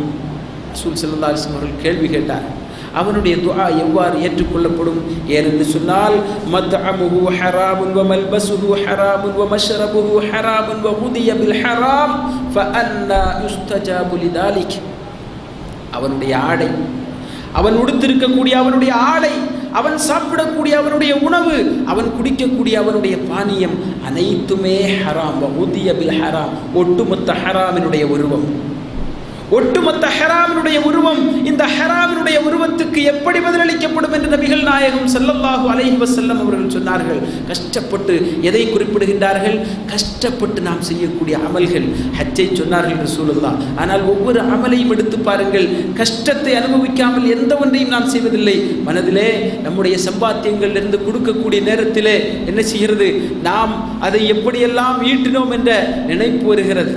ரசூல் ஸல்லல்லாஹு அலைஹி வஸல்லம் அவர்கள் கேள்வி கேட்டார். அவனுடைய துஆ எவ்வாறு ஏற்றுக்கொள்ளப்படும்? ஏனென்று சொன்னால் மத்அமுஹு ஹராமுன் வ மல்பஸுஹு ஹராமுன் வ மஷ்ரபுஹு ஹராமுன் வ குதிய பில் ஹராம் ஃபஅன்னா யுஸ்தஜாபு லிதாலிக். அவனுடைய ஆடை, அவன் உடுத்திருக்கக்கூடிய அவனுடைய ஆடை, அவன் சாப்பிடக்கூடிய அவனுடைய உணவு, அவன் குடிக்கக்கூடிய அவனுடைய பானியம் அனைத்துமே ஹராம். வ குதிய பில் ஹராம், ஒட்டுமொத்த ஹராமினுடைய உருவம். ஒட்டுமொத்த ஹராமினுடைய உருவம் இந்த ஹராமினுடைய உருவத்துக்கு எப்படி பதிலளிக்கப்படும் என்று நபிகள் நாயகம் ஸல்லல்லாஹு அலைஹி வஸல்லம் அவர்கள் சொன்னார்கள். கஷ்டப்பட்டு எதை குறிப்பிடுகின்றார்கள்? கஷ்டப்பட்டு நாம் செய்யக்கூடிய அமல்கள். ஹஜ்ஜை சொன்னார்கள் ரசூலுல்லாஹ். ஆனால் ஒவ்வொரு அமலையும் எடுத்து பாருங்கள், கஷ்டத்தை அனுபவிக்காமல் எந்த ஒன்றையும் நாம் செய்வதில்லை. மனதிலே நம்முடைய சம்பாத்தியங்களிலிருந்து கொடுக்கக்கூடிய நேரத்திலே என்ன செய்கிறது? நாம் அதை எப்படியெல்லாம் ஈட்டினோம் என்ற நினைப்பு வருகிறது,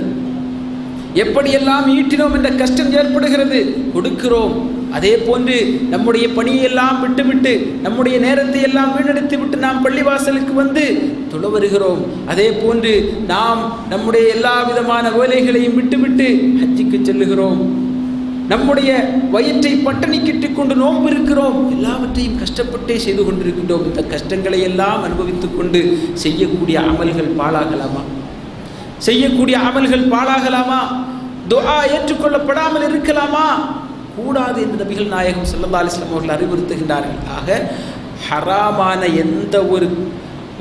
எப்படியெல்லாம் ஈட்டினோம் என்ற கஷ்டம் ஏற்படுகிறது, கொடுக்கிறோம். அதே போன்று நம்முடைய பணியெல்லாம் விட்டுவிட்டு நம்முடைய நேரத்தை எல்லாம் வீணடித்து விட்டு நாம் பள்ளிவாசலுக்கு வந்து தொழ வருகிறோம். அதே போன்று நாம் நம்முடைய எல்லா விதமான வேலைகளையும் விட்டுவிட்டு ஹஜ்ஜுக்கு செல்லுகிறோம். நம்முடைய வயிற்றை பட்டினி கிட்டிக் கொண்டு நோன்பு இருக்கிறோம். எல்லாவற்றையும் கஷ்டப்பட்டே செய்து கொண்டிருக்கின்றோம். இந்த கஷ்டங்களை எல்லாம் அனுபவித்துக் கொண்டு செய்யக்கூடிய அமல்கள் பாழாகலாமா? செய்யக்கூடிய அமல்கள் பாழாகலாமா? துஆ ஏற்றுக்கொள்ளப்படாமல் இருக்கலாமா? கூடாது என்று நபிகள் நாயகம் ஸல்லல்லாஹு அலைஹி வஸல்லம் அவர்கள் அறிவுறுத்துகின்றார்கள். ஆக ஹராமான எந்த ஒரு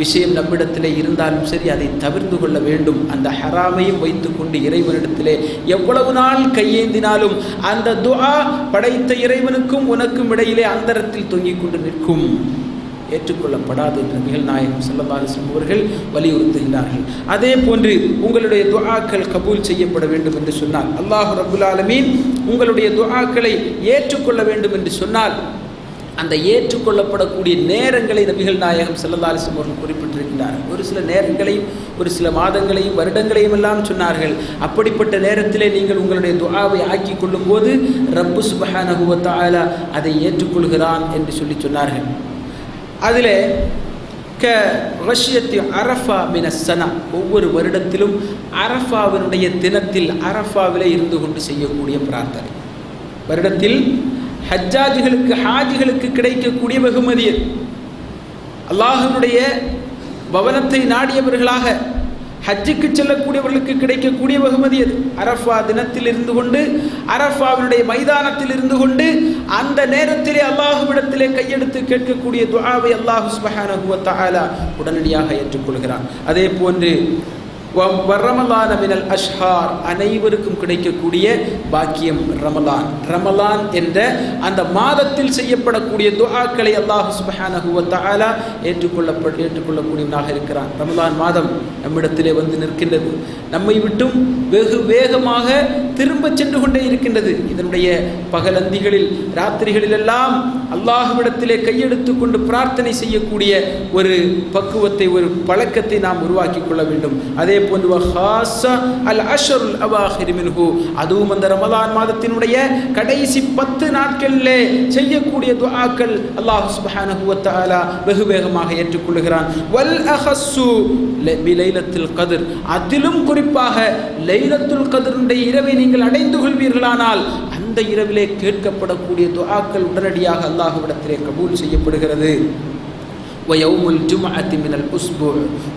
விஷயம் நம்மிடத்திலே இருந்தாலும் சரி, அதை தவிர்த்து கொள்ள வேண்டும். அந்த ஹராமையும் வைத்துக்கொண்டு இறைவனிடத்திலே எவ்வளவு நாள் கையேந்தினாலும் அந்த துஆ படைத்த இறைவனுக்கும் உனக்கும் இடையிலே அந்தரத்தில் தொங்கிக் கொண்டு நிற்கும், ஏற்றுக்கொள்ளப்படாது என்று நபிகள் நாயகம் ஸல்லல்லாஹு அலைஹி வஸல்லம் அவர்கள் வலியுறுத்துகிறார்கள். அதே போன்று உங்களுடைய துஆக்கள் கபூல் செய்யப்பட வேண்டும் என்று சொன்னால், அல்லாஹ் ரப்புல் ஆலமீன் உங்களுடைய துஆக்களை ஏற்றுக்கொள்ள வேண்டும் என்று சொன்னால், அந்த ஏற்றுக்கொள்ளப்படக்கூடிய நேரங்களை நபிகள் நாயகம் ஸல்லல்லாஹு அலைஹி வஸல்லம் அவர்கள் குறிப்பிட்டிருக்கிறார்கள். ஒரு சில நேரங்களையும் ஒரு சில மாதங்களையும் வருடங்களையும் எல்லாம் சொன்னார்கள். அப்படிப்பட்ட நேரத்திலே நீங்கள் உங்களுடைய துஆவை ஆக்கி கொள்ளும் போது ரப்பு சுப்ஹானஹு வ தஆலா அதை ஏற்றுக்கொள்கிறான் என்று சொன்னார்கள். அதில் கஷியத்தி அரஃபா மினஸ்ஸனா, ஒவ்வொரு வருடத்திலும் அரஃபாவினுடைய தினத்தில் அரஃபாவிலே இருந்து கொண்டு செய்யக்கூடிய பிரார்த்தனை, வருடத்தில் ஹாஜிகளுக்கு கிடைக்கக்கூடிய வெகுமதி, அல்லாஹ்வுடைய பவனத்தை நாடியவர்களாக ஹஜ்ஜுக்கு செல்லக்கூடியவர்களுக்கு கிடைக்கக்கூடிய வெகுமதி அது. அரஃபா தினத்தில் இருந்து கொண்டு, அரஃபாவினுடைய மைதானத்தில் இருந்து கொண்டு அந்த நேரத்திலே அல்லாஹ்விடத்திலே கையெடுத்து கேட்கக்கூடிய துஆவை அல்லாஹ் சுப்ஹானஹு வ தஆலா உடனடியாக ஏற்றுக்கொள்கிறான். அதே போன்று ரமலான மினல் அஷ்ஹார், அனைவருக்கும் கிடைக்கக்கூடிய பாக்கியம் ரமலான். ரமலான் என்ற அந்த மாதத்தில் செய்யப்படக்கூடிய துஆக்களை அல்லாஹ் சுப்ஹானஹு வ தஆலா ஏற்றுக்கொள்ளக்கூடியவனாக இருக்கிறான். ரமலான் மாதம் நம்மிடத்திலே வந்து நிற்கின்றது, நம்மை விட்டும் வெகு வேகமாக திரும்ப சென்று கொண்டே இருக்கின்றது. இதனுடைய பகலந்திகளில் ராத்திரிகளிலெல்லாம் அல்லாஹ்விடத்திலே கையெடுத்து கொண்டு பிரார்த்தனை செய்யக்கூடிய ஒரு பக்குவத்தை, ஒரு பழக்கத்தை நாம் உருவாக்கி கொள்ள வேண்டும். அதே போன்று அதுவும் அந்த ரமலான் மாதத்தினுடைய கடைசி 10 நாட்களிலே செய்யக்கூடிய துஆக்கள் அல்லாஹ் சுப்ஹானஹு வ தஆலா வெகு வேகமாக ஏற்றுக்கொள்கிறான். வல் அஹஸ்ஸு பிலைலத்துல் கத்ர், அதிலும் குறிப்பாக லைலத்துல் கத்ருடைய இரவை நீங்கள் அடைந்து கொள்வீர்களானால் அந்த இரவிலே கேட்கப்படக்கூடிய துஆக்கள் உடனடியாக அல்லாஹ்விடத்திலே கபூல் செய்யப்படுகிறது. வயவுமுல் ஜும்அத்தி மினல் உஸ்பு,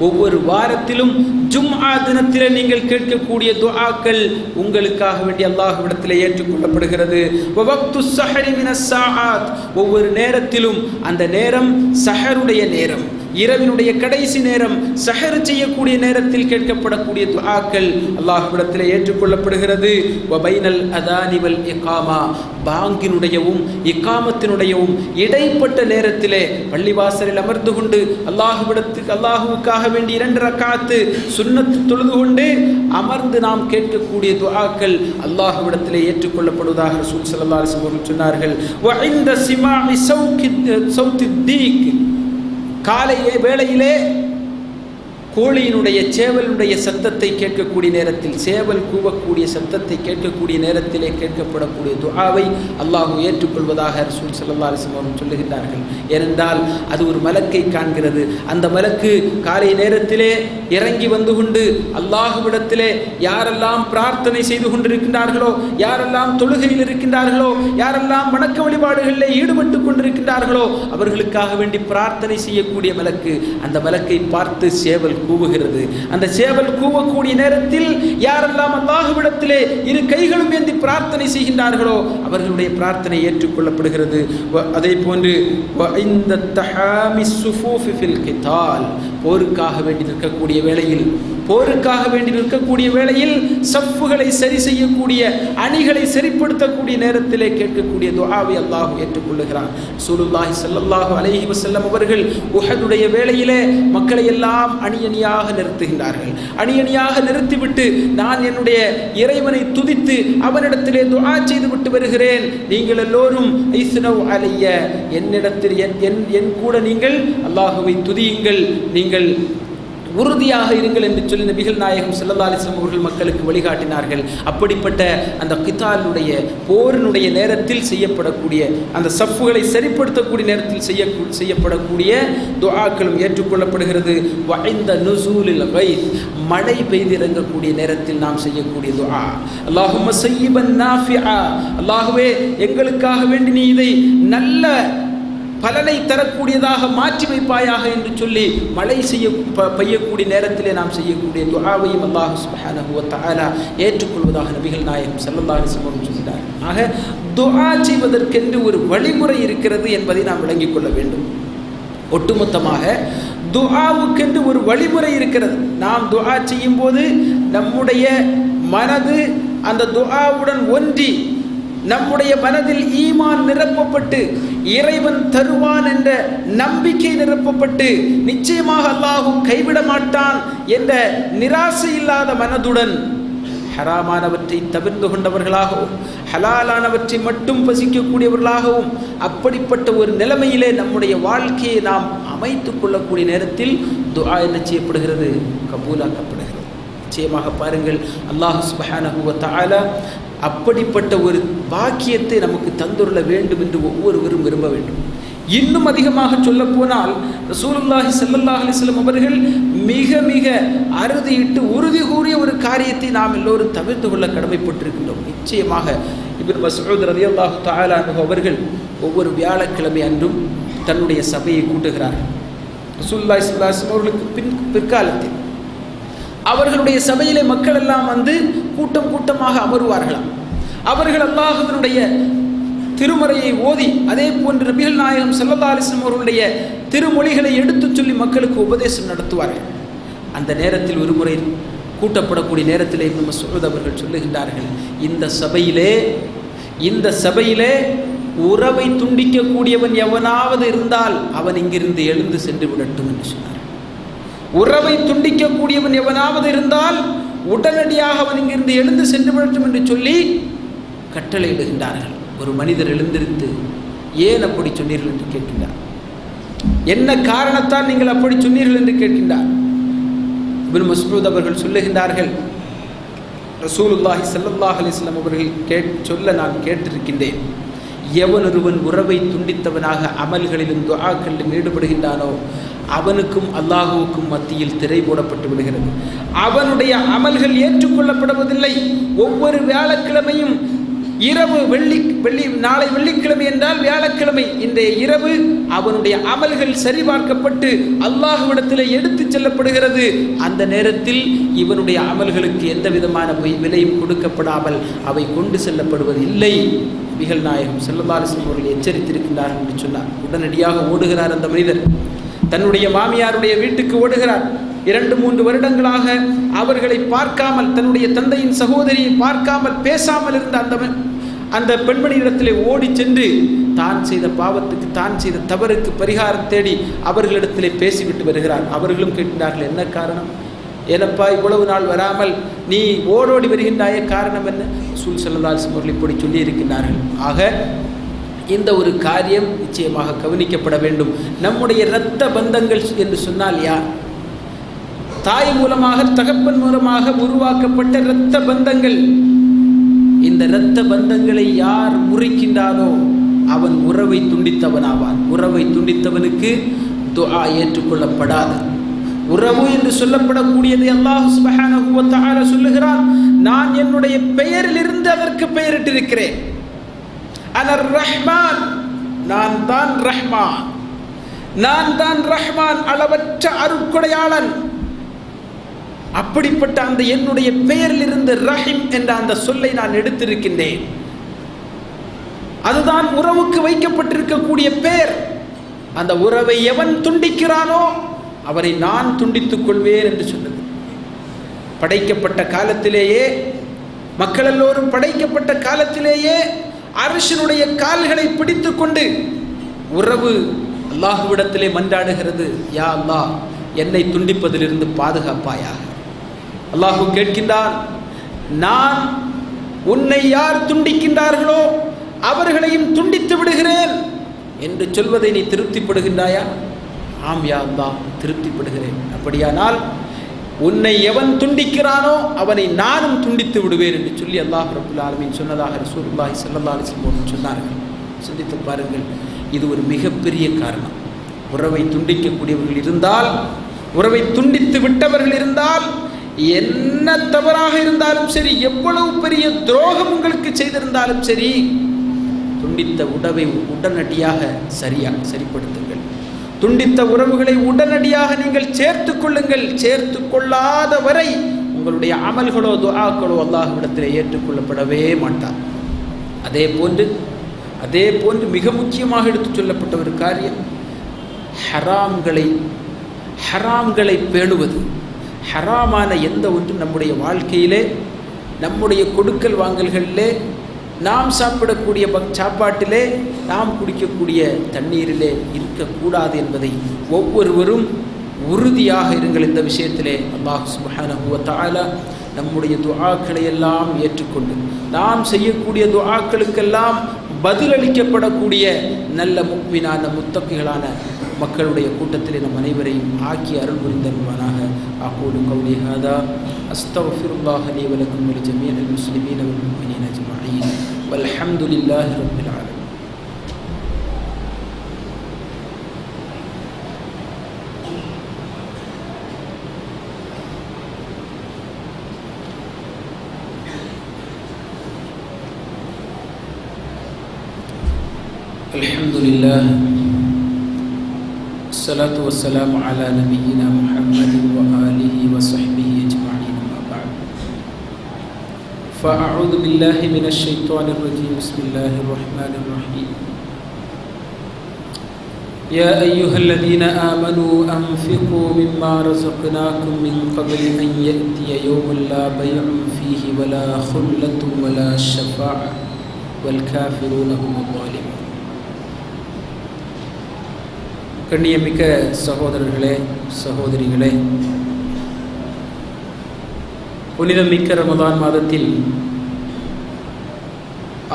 ஒவ்வொரு வாரத்திலும் ஜும்ஆ தினத்திலே நீங்கள் கேட்கக்கூடிய துஆக்கள் உங்களுக்காக வேண்டி அல்லாஹ்விடத்திலே ஏற்றுக்கொள்ளப்படுகிறது. வவக்து ஸஹரி மினஸ் ஸாஆத், ஒவ்வொரு நேரத்திலும் அந்த நேரம் ஸஹருடைய நேரம், இரவினுடைய கடைசி நேரம், சஹர் செய்யக்கூடிய நேரத்தில் கேட்கப்படக்கூடிய துஆக்கள் அல்லாஹ்விடத்திலே ஏற்றுக்கொள்ளப்படுகிறது. வபைனல் அதானி வல் இகாமா, பாங்கினுடையவும் இகாமத்தினுடையவும் இடைப்பட்ட நேரத்திலே பள்ளிவாசலில் அமர்ந்து கொண்டு அல்லாஹுவுக்காக வேண்டி 2 ரக்காத்து சுன்னத் தொழுது கொண்டு அமர்ந்து நாம் கேட்கக்கூடிய துஆக்கள் அல்லாஹ்விடத்திலே ஏற்றுக்கொள்ளப்படுவதாக ரசூல் ஸல்லல்லாஹு அலைஹி வஸல்லம் சொன்னார்கள். வ இன்த சிமாஇ சௌத்தி தீக், காலை வேளையிலே கோழியினுடைய சேவலுடைய சத்தத்தை கேட்கக்கூடிய நேரத்தில், சேவல் கூவக்கூடிய சத்தத்தை கேட்கக்கூடிய நேரத்திலே கேட்கப்படக்கூடிய துஆவை அல்லாஹ் ஏற்றுக்கொள்வதாக ரசூல் ஸல்லல்லாஹு அலைஹி வஸல்லம் சொல்லுகின்றார்கள். ஏனென்றால் அது ஒரு மலக்கை காண்கிறது. அந்த மலக்கு காலை நேரத்திலே இறங்கி வந்து கொண்டு அல்லாஹ்விடத்திலே யாரெல்லாம் பிரார்த்தனை செய்து கொண்டிருக்கின்றார்களோ, யாரெல்லாம் தொழுகையில் இருக்கின்றார்களோ, யாரெல்லாம் வணக்க வழிபாடுகளிலே ஈடுபட்டு கொண்டிருக்கின்றார்களோ அவர்களுக்காக வேண்டி பிரார்த்தனை செய்யக்கூடிய மலக்கு, அந்த மலக்கை பார்த்து சேவல் கூவுகிறது. அந்த சேவல் கூவக்கூடிய நேரத்தில் யாரெல்லாம் அல்லாஹ்விடத்திலே 2 கைகளும் ஏந்தி பிரார்த்தனை செய்கின்றார்களோ அவர்களுடைய பிரார்த்தனை ஏற்றுக்கொள்ளப்படுகிறது. அதே போன்று இந்த தஹாமி சுஃபூஃபி ஃபில் கிதால், போருக்காக வேண்டி நிற்கக்கூடிய வேளையில் போருக்காக வேண்டி நிற்கக்கூடிய வேளையில் சஃப்புகளை சரி செய்யக்கூடிய, அணிகளை சரிப்படுத்தக்கூடிய நேரத்திலே கேட்கக்கூடிய துஆவை அல்லாஹ் ஏற்றுக்கொள்ளுகிறான். ரசூலுல்லாஹி ஸல்லல்லாஹு அலைஹி வஸல்லம் அவர்கள் உஹதுடைய வேளையிலே மக்களை எல்லாம் அணியணியாக நிறுத்துகின்றார்கள். அணியணியாக நிறுத்திவிட்டு, நான் என்னுடைய இறைவனை துதித்து அவனிடத்திலே துஆ செய்து விட்டு வருகிறேன், நீங்கள் எல்லோரும் ஐஸ்னவ் அலைய, என்னிடத்தில் என் கூட நீங்கள் அல்லாஹுவை துதியுங்கள், நீங்கள் உறுதியாக இருங்கள் என்று சொல்லி நபிகள் நாயகம் ஸல்லல்லாஹு அலைஹி வஸல்லம் அவர்கள் மக்களுக்கு வழிகாட்டினார்கள். அப்படிப்பட்ட அந்த கிதாலுடைய போரினுடைய நேரத்தில் செய்யப்படக்கூடிய, அந்த சஃப்புகளை சரிப்படுத்தக்கூடிய நேரத்தில் செய்யப்படக்கூடிய துஆக்களும் ஏற்றுக்கொள்ளப்படுகிறது. வஇந்த நுஸூலில் கைத், மழை பெய்திறங்கக்கூடிய நேரத்தில் நாம் செய்யக்கூடிய துஆ, அல்லாஹும்ம ஸய்யிபன் நாஃபிஆ, அல்லாஹ்வே எங்களுக்காக வேண்டி நீ இதை நல்ல பலனை தரக்கூடியதாக மாற்றி வைப்பாயாக என்று சொல்லி மழை பெய்யக்கூடிய நேரத்திலே நாம் செய்யக்கூடிய துஆவையும் அல்லாஹ் சுப்ஹானஹு வ தஆலா ஏற்றுக்கொள்வதாக நபிகள் நாயகம் ஸல்லல்லாஹு அலைஹி வஸல்லம் சொல்கிறார். ஆக துஆ செய்வதற்கென்று ஒரு வழிமுறை இருக்கிறது என்பதை நாம் விளங்கிக் கொள்ள வேண்டும். ஒட்டுமொத்தமாக துஆவுக்கென்று ஒரு வழிமுறை இருக்கிறது. நாம் துஆ செய்யும் போது நம்முடைய மனது அந்த துஆவுடன் ஒன்றி, நம்முடைய மனதில் ஈமான் நிரப்பப்பட்டு, இறைவன் தருவான் என்ற நம்பிக்கை நிரப்பப்பட்டு, நிச்சயமாக அல்லாஹ் கைவிட மாட்டான் என்ற நிராசை இல்லாத மனதுடன் ஹராமானவற்றை தவிர்த்து கொண்டவர்களாகவும் ஹலாலானவற்றை மட்டும் பசிக்கக்கூடியவர்களாகவும் அப்படிப்பட்ட ஒரு நிலைமையிலே நம்முடைய வாழ்க்கையை நாம் அமைத்துக் கொள்ளக்கூடிய நேரத்தில் துஆ என்ன செய்யப்படுகிறது? கபூலாக்கப்படுகிறது. நிச்சயமாக பாருங்கள், அல்லாஹ் சுப்ஹானஹு வ தஆலா அப்படிப்பட்ட ஒரு பாக்கியத்தை நமக்கு தந்துள்ள வேண்டும் என்று ஒவ்வொருவரும் விரும்ப வேண்டும். இன்னும் அதிகமாக சொல்ல போனால் ரசூலுல்லாஹி ஸல்லல்லாஹு அலைஹி வஸல்லம் அவர்கள் மிக மிக அறுதியிட்டு உறுதி கூறிய ஒரு காரியத்தை நாம் எல்லோரும் தவிர்த்து கொள்ள கடமைப்பட்டிருக்கின்றோம். நிச்சயமாக இப்னு மஸ்ஊத் ரலியல்லாஹு தஆலா அன்ஹு அவர்கள் ஒவ்வொரு வியாழக்கிழமை அன்றும் தன்னுடைய சபையை கூட்டுகிறார். ரசூலுல்லாஹி ஸல்லல்லாஹு அலைஹி வஸல்லம் அவர்களுக்கு பிற்காலத்தில் அவர்களுடைய சபையிலே மக்கள் எல்லாம் வந்து கூட்டம் கூட்டமாக அமருவார்களாம். அவர்கள் அல்லாஹ்வினுடைய திருமறையை ஓதி, அதே போன்று நபிகள் நாயகம் ஸல்லல்லாஹு அலைஹி வஸல்லம் அவர்களுடைய திருமொழிகளை எடுத்துச் சொல்லி மக்களுக்கு உபதேசம் நடத்துவார்கள். அந்த நேரத்தில் ஒரு முறை கூட்டப்படக்கூடிய நேரத்தில் இப்னு மஸ்ஊத் அவர்கள் சொல்லுகின்றார்கள், இந்த சபையிலே உறவை துண்டிக்கக்கூடியவன் எவனாவது இருந்தால் அவன் இங்கிருந்து எழுந்து சென்று விடட்டும் என்று சொன்னார். உறவை துண்டிக்கக்கூடியவன் எவனாவது இருந்தால் உடனடியாக அவன் இங்கிருந்து எழுந்து சென்று விடட்டும் என்று சொல்லி கட்டளையிடுகின்றார்கள். ஒரு மனிதர் எழுந்திருந்து, ஏன் அப்படி சொன்னீர்கள் என்று கேட்கின்றார். என்ன காரணத்தால் நீங்கள் அப்படி சொன்னீர்கள் என்று கேட்கின்றார். இப்னு மஸ்ஊத் அவர்கள் சொல்லுகின்றார்கள், ரசூலுல்லாஹி ஸல்லல்லாஹு அலைஹி வஸல்லம் அவர்கள் சொல்ல நான் கேட்டிருக்கின்றேன், எவனொருவன் உறவை துண்டித்தவனாக அமல்களிலும் துஆக்களிலும் ஈடுபடுகின்றானோ அவனுக்கும் அல்லாஹுவுக்கும் மத்தியில் திரை போடப்பட்டு விடுகிறது. அவனுடைய அமல்கள் ஏற்றுக்கொள்ளப்படுவதில்லை. ஒவ்வொரு வியாழக்கிழமையும் இரவு நாளை வெள்ளிக்கிழமை என்றால் வியாழக்கிழமை இன்றைய இரவு அவனுடைய அமல்கள் சரிபார்க்கப்பட்டு அல்லாஹ்விடத்தில் எடுத்துச் செல்லப்படுகிறது. அந்த நேரத்தில் இவனுடைய அமல்களுக்கு எந்த விதமான விலையும் கொடுக்கப்படாமல் அவை கொண்டு செல்லப்படுவது இல்லை. நபிகள் நாயகம் ஸல்லல்லாஹு அலைஹி வஸல்லம் அவர்கள் எச்சரித்திருக்கின்றார்கள் என்று சொன்னார். உடனடியாக ஓடுகிறார் அந்த மனிதர், தன்னுடைய மாமியாருடைய வீட்டுக்கு ஓடுகிறார். 2-3 வருடங்களாக அவர்களை பார்க்காமல், தன்னுடைய தந்தையின் சகோதரியை பார்க்காமல் பேசாமல் இருந்த அந்த பெண்மணியிடத்திலே ஓடி சென்று தான் செய்த பாவத்துக்கு, தான் செய்த தவறுக்கு பரிகாரம் தேடி அவர்களிடத்திலே பேசிவிட்டு வருகிறார். அவர்களும் கேட்கிறார்கள், என்ன காரணம்? ஏனப்பா இவ்வளவு நாள் வராமல் நீ ஓடோடி வருகின்றாய, காரணம் என்ன? ரசூல் ஸல்லல்லாஹு அலைஹி வஸல்லம் அவர்கள் இப்படி சொல்லி இருக்கின்றார்கள். ஆக இந்த ஒரு காரியம் நிச்சயமாக கவனிக்கப்பட வேண்டும். நம்முடைய இரத்த பந்தங்கள் என்று சொன்னால் யார்? தாய் மூலமாக, தகப்பன் மூலமாக உருவாக்கப்பட்ட இரத்த பந்தங்கள். இந்த இரத்த பந்தங்களை யார் முறிக்கின்றானோ அவன் உறவை துண்டித்தவனாவான். உறவை துண்டித்தவனுக்கு துஆ ஏற்றுக்கொள்ளப்படாது. உறவு என்று சொல்லப்படக்கூடியதை அல்லாஹ் சுப்ஹானஹு வ தஆலா சொல்லுகிறான், நான் என்னுடைய பெயரிலிருந்து அதற்கு பெயரிட்டிருக்கிறேன். அனர் ரஹ்மான், நான் தான் ரஹ்மான், நான் தான் ரஹ்மான், அளவற்ற அருட்கொடையாளன். அப்படிப்பட்ட அந்த என்னுடைய பெயரிலிருந்து ரஹீம் என்ற அந்த சொல்லை நான் எடுத்திருக்கின்றேன். அதுதான் உறவுக்கு வைக்கப்பட்டிருக்கக்கூடிய பெயர். அந்த உறவை எவன் துண்டிக்கிறானோ அவரை நான் துண்டித்துக் கொள்வேன் என்று சொன்னது. படைக்கப்பட்ட காலத்திலேயே, மக்கள் எல்லோரும் படைக்கப்பட்ட காலத்திலேயே அர்ஷினுடைய கால்களை பிடித்து கொண்டு உறவு அல்லாஹ்விடத்திலே மன்றாடுகிறது, யா அல்லாஹ் என்னை துண்டிப்பதிலிருந்து பாதுகாப்பாயாக. அல்லாஹ் கேட்கின்றான், நான் உன்னை யார் துண்டிக்கின்றார்களோ அவர்களையும் துண்டித்து விடுகிறேன் என்று சொல்வதை நீ திருப்திப்படுகின்றாயா? ஆம் யா அல்லாஹ், திருப்திப்படுகிறேன். அப்படியானால் உன்னை எவன் துண்டிக்கிறானோ அவனை நானும் துண்டித்து விடுவேன் என்று சொல்லி அல்லாஹ் ரப்புல் ஆலமீன் சொன்னதாக ரசூலுல்லாஹி ஸல்லல்லாஹு அலைஹி வஸல்லம் சொன்னார்கள். சிந்தித்து பாருங்கள், இது ஒரு மிகப்பெரிய காரணம். உறவை துண்டிக்கக்கூடியவர்கள் இருந்தால், உறவை துண்டித்து விட்டவர்கள் இருந்தால், என்ன தவறாக இருந்தாலும் சரி, எவ்வளவு பெரிய துரோகம் உங்களுக்கு செய்திருந்தாலும் சரி, துண்டித்த உறவை உடனடியாக சரிப்படுத்துங்கள். துண்டித்த உறவுகளை உடனடியாக நீங்கள் சேர்த்து கொள்ளுங்கள். சேர்த்து கொள்ளாத வரை உங்களுடைய அமல்களோ துஆக்களோ அல்லாஹ்விடத்தில் ஏற்றுக்கொள்ளப்படவே மாட்டார். அதே போன்று மிக முக்கியமாக எடுத்துச் சொல்லப்பட்ட ஒரு காரியம், ஹராம்களை பேணுவது. ஹராமான எந்த ஒன்று நம்முடைய வாழ்க்கையிலே, நம்முடைய கொடுக்கல் வாங்கல்களிலே, நாம் சாப்பிடக்கூடிய சாப்பாட்டிலே, நாம் குடிக்கக்கூடிய தண்ணீரிலே இருக்கக்கூடாது என்பதை ஒவ்வொருவரும் உறுதியாக இருங்கள். இந்த விஷயத்திலே அல்லாஹ் சுப்ஹானஹு வ தஆலா நம்முடைய துஆக்களை எல்லாம் ஏற்றுக்கொண்டு நாம் செய்யக்கூடிய துஆக்களுக்கெல்லாம் பதிலளிக்கப்படக்கூடிய நல்ல முக்மினான முத்தக்கிகளான மக்களுடைய கூட்டத்திலே நம் அனைவரையும் ஆக்கி அருள் புரிந்தருள்வானாக. அகூலு கௌலி ஹாதா அஸ்தக்ஃபிருல்லாஹ லீ வ லக்கும் வ லிஜமீஇல் முஸ்லிமீன வல் முஃமினீன அஜ்மஈன் வல்ஹம்துலில்லாஹி ரப்பில் ஆலமீன். அல்ஹம்துலில்லாஹ் الصلاة والسلام على نبينا محمد وآله وصحبه أجمعين. أما بعد فأعوذ بالله من الشيطان الرجيم. بسم الله الرحمن الرحيم. يا أيها الذين آمنوا أنفقوا مما رزقناكم من قبل أن يأتي يوم لا بيع فيه ولا خلة ولا شفاعة والكافرون هم الظالمون. கண்ணியமிக்க சகோதரர்களே, சகோதரிகளே, புனிதமிக்க ரமதான் மாதத்தில்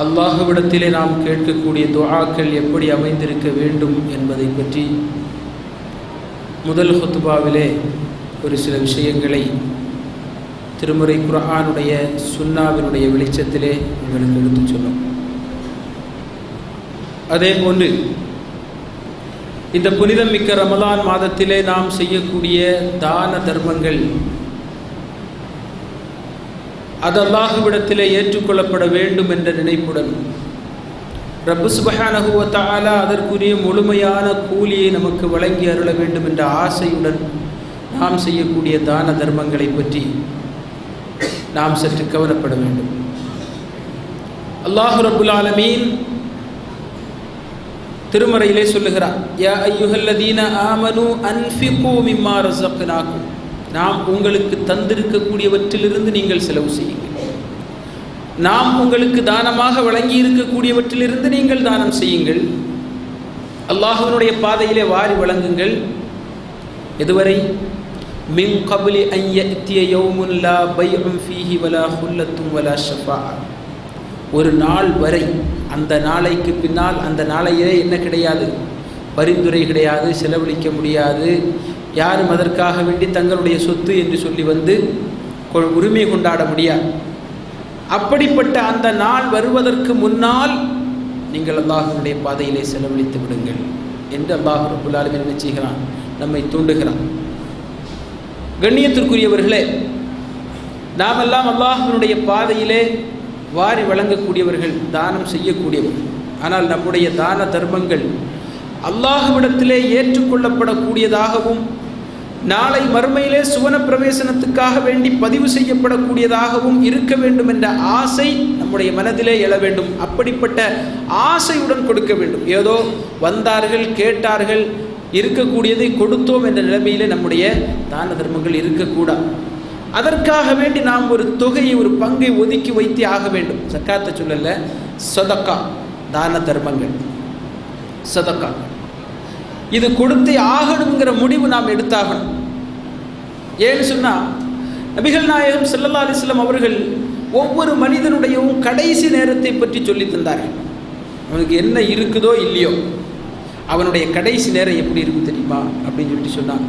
அல்லாஹ்விடத்திலே நாம் கேட்கக்கூடிய துஆக்கள் எப்படி அமைந்திருக்க வேண்டும் என்பதை பற்றி முதல் ஹுத்பாவிலே ஒரு சில விஷயங்களை திருமுறை குர்ஆனுடைய சுன்னாவினுடைய வெளிச்சத்திலே உங்களுக்கு எடுத்துச் சொன்னோம். அதே போன்று இந்த புனிதமிக்க ரமலான் மாதத்திலே நாம் செய்யக்கூடிய தான தர்மங்கள் அது அல்லாஹ்விடத்திலே ஏற்றுக்கொள்ளப்பட வேண்டும் என்ற நினைப்புடன், ரப்பு சுப்ஹானஹு வ தஆலா அதற்குரிய முழுமையான கூலியை நமக்கு வழங்கி அருள வேண்டும் என்ற ஆசையுடன் நாம் செய்யக்கூடிய தான தர்மங்களை பற்றி நாம் சற்று கவலைப்பட வேண்டும். அல்லாஹ் ரப்புல் ஆலமீன் திருமறையிலே சொல்லுகிறார், யா அய்யுஹல்லதீன ஆமனு அன்ஃபிகு மிம்மா ரஸக்னாக்கும், நாம் உங்களுக்கு தந்திருக்கக்கூடியவற்றிலிருந்து நீங்கள் செலவு செய்யுங்கள். நாம் உங்களுக்கு தானமாக வழங்கி இருக்கக்கூடியவற்றிலிருந்து நீங்கள் தானம் செய்யுங்கள். அல்லாஹ்வினுடைய பாதையிலே வாரி வழங்குங்கள். எதுவரை? மின் கப்லி அன் யஅத்திய யௌமுன் லா பைஉன் ஃபீஹி வலா குல்லத்துன் வலா ஷஃபாஅ, ஒரு நாள் வரை, அந்த நாளைக்கு பின்னால் அந்த நாளையிலே என்ன கிடையாது? பரிந்துரை கிடையாது, செலவழிக்க முடியாது, யாரும் அதற்காக வேண்டி தங்களுடைய சொத்து என்று சொல்லி வந்து உரிமை கொண்டாட முடியாது. அப்படிப்பட்ட அந்த நாள் வருவதற்கு முன்னால் நீங்கள் அல்லாஹ்வுடைய பாதையிலே செலவழித்து விடுங்கள் என்று அல்லாஹ் ரப்புல் ஆலமீன் என்ன செய்கிறான்? நம்மை தூண்டுகிறான். கண்ணியத்திற்குரியவர்களே, நாமெல்லாம் அல்லாஹ்வினுடைய பாதையிலே வாரி வழங்கக்கூடியவர்கள், தானம் செய்யக்கூடியவர்கள். ஆனால் நம்முடைய தான தர்மங்கள் அல்லாஹ்விடத்திலே ஏற்றுக்கொள்ளப்படக்கூடியதாகவும் நாளை மறுமையிலே சுவன பிரவேசனத்துக்காக வேண்டி பதிவு செய்யப்படக்கூடியதாகவும் இருக்க வேண்டும் என்ற ஆசை நம்முடைய மனதிலே எழ வேண்டும். அப்படிப்பட்ட ஆசையுடன் கொடுக்க வேண்டும். ஏதோ வந்தார்கள், கேட்டார்கள், இருக்கக்கூடியதை கொடுத்தோம் என்ற நிலைமையிலே நம்முடைய தான தர்மங்கள் இருக்கக்கூடாது. அதற்காக வேண்டி நாம் ஒரு தொகையை, ஒரு பங்கை ஒதுக்கி வைத்தே ஆக வேண்டும். ஜக்காத்தை சொல்லல, சதக்கா, தான தர்மங்கள், சதக்கா, இது கொடுத்தே ஆகணுங்கிற முடிவு நாம் எடுத்தாகணும். ஏன்னு சொன்னால் நபிகள் நாயகம் ஸல்லல்லாஹு அலைஹி வஸல்லம் அவர்கள் ஒவ்வொரு மனிதனுடையும் கடைசி நேரத்தை பற்றி சொல்லி தந்தார்கள். அவனுக்கு என்ன இருக்குதோ இல்லையோ, அவனுடைய கடைசி நேரம் எப்படி இருக்கும் தெரியுமா அப்படின்னு சொல்லிட்டு சொன்னான்.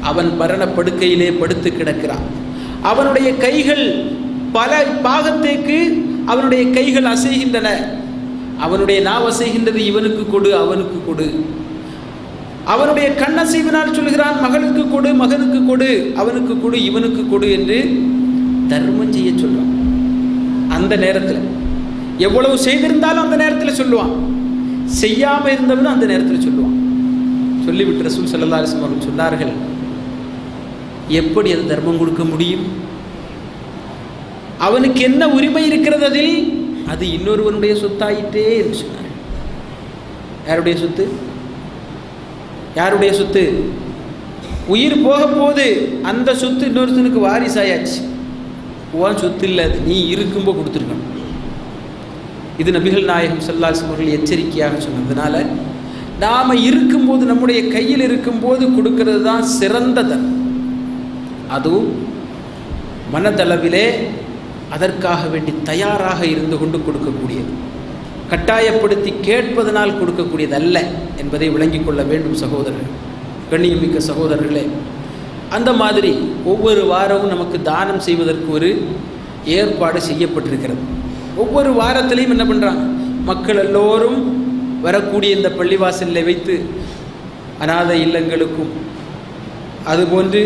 அவன் மரணப்படுக்கையிலே படுத்து கிடக்கிறான். அவனுடைய கைகள் பல பாகத்திற்கு அவனுடைய கைகள் அசைகின்றன. அவனுடைய நாவ் அசைகின்றது, இவனுக்கு கொடு, அவனுக்கு கொடு. அவனுடைய கண்ணசைவினால் சொல்கிறான், மகளுக்கு கொடு, மகனுக்கு கொடு, அவனுக்கு கொடு, இவனுக்கு கொடு என்று தர்மம் செய்ய சொல்றான். அந்த நேரத்தில் எவ்வளவு செய்திருந்தாலும் அந்த நேரத்தில் சொல்லுவான். செய்யாமல் இருந்தவனும் அந்த நேரத்தில் சொல்லுவான். சொல்லிவிட்டு ரசூல் ஸல்லல்லாஹு அலைஹி வஸல்லம் சொன்னார்கள், எப்படி அது தர்மம் கொடுக்க முடியும்? அவனுக்கு என்ன உரிமை இருக்கிறது அதில்? அது இன்னொருவனுடைய சொத்தாயிட்டே என்று சொன்னார். யாருடைய சொத்து? யாருடைய சொத்து? உயிர் போக போது அந்த சொத்து இன்னொருத்தனுக்கு வாரிசாயாச்சு. உன் சொத்து இல்லை, அது நீ இருக்கும்போது கொடுத்துருக்கணும். இது நபிகள் நாயகம் ஸல்லல்லாஹு அலைஹி வஸல்லம் அவர்கள் எச்சரிக்கையாக சொன்னதுனால நாம் இருக்கும்போது, நம்முடைய கையில் இருக்கும்போது கொடுக்கிறது தான் சிறந்த தர்மம். அதுவும் மனதளவிலே அதற்காக வேண்டி தயாராக இருந்து கொண்டு கொடுக்கக்கூடியது, கட்டாயப்படுத்தி கேட்பதனால் கொடுக்கக்கூடியது அல்ல என்பதை விளங்கிக் கொள்ள வேண்டும் சகோதரர்கள், கண்ணியமிக்க சகோதரர்களே. அந்த மாதிரி ஒவ்வொரு வாரமும் நமக்கு தானம் செய்வதற்கு ஒரு ஏற்பாடு செய்யப்பட்டிருக்கிறது. ஒவ்வொரு வாரத்திலையும் என்ன பண்ணுறாங்க, மக்கள் எல்லோரும் வரக்கூடிய இந்த பள்ளிவாசலில் வைத்து அநாதை இல்லங்களுக்கும் அதுபோன்று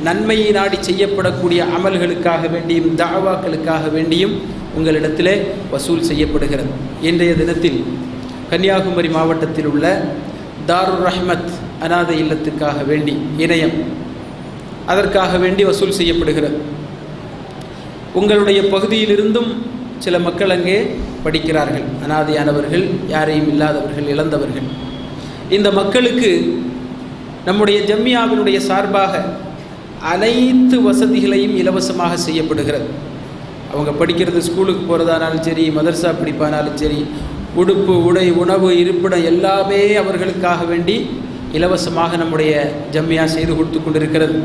நன்மையை நாடி செய்யப்படக்கூடிய அமல்களுக்காக வேண்டியும் தாவாக்களுக்காக வேண்டியும் உங்களிடத்திலே வசூல் செய்யப்படுகிறது. இன்றைய தினத்தில் கன்னியாகுமரி மாவட்டத்தில் உள்ள தாருர் ரஹ்மத் அநாதை இல்லத்துக்காக வேண்டி இணையம், அதற்காக வேண்டி வசூல் செய்யப்படுகிறது. உங்களுடைய பகுதியிலிருந்தும் சில மக்கள் அங்கே படிக்கிறார்கள், அநாதையானவர்கள், யாரையும் இல்லாதவர்கள், இழந்தவர்கள். இந்த மக்களுக்கு நம்முடைய ஜம்மியாவினுடைய சார்பாக அனைத்து வசதிகளையும் இலவசமாக செய்யப்படுகிறது. அவங்க படிக்கிறது, ஸ்கூலுக்கு போகிறதானாலும் சரி, மதர்சா படிப்பானாலும் சரி, உடுப்பு, உடை, உணவு, இருப்பிடம் எல்லாமே அவர்களுக்காக வேண்டி இலவசமாக நம்முடைய ஜம்மியா செய்து கொடுத்து கொண்டிருக்கிறது.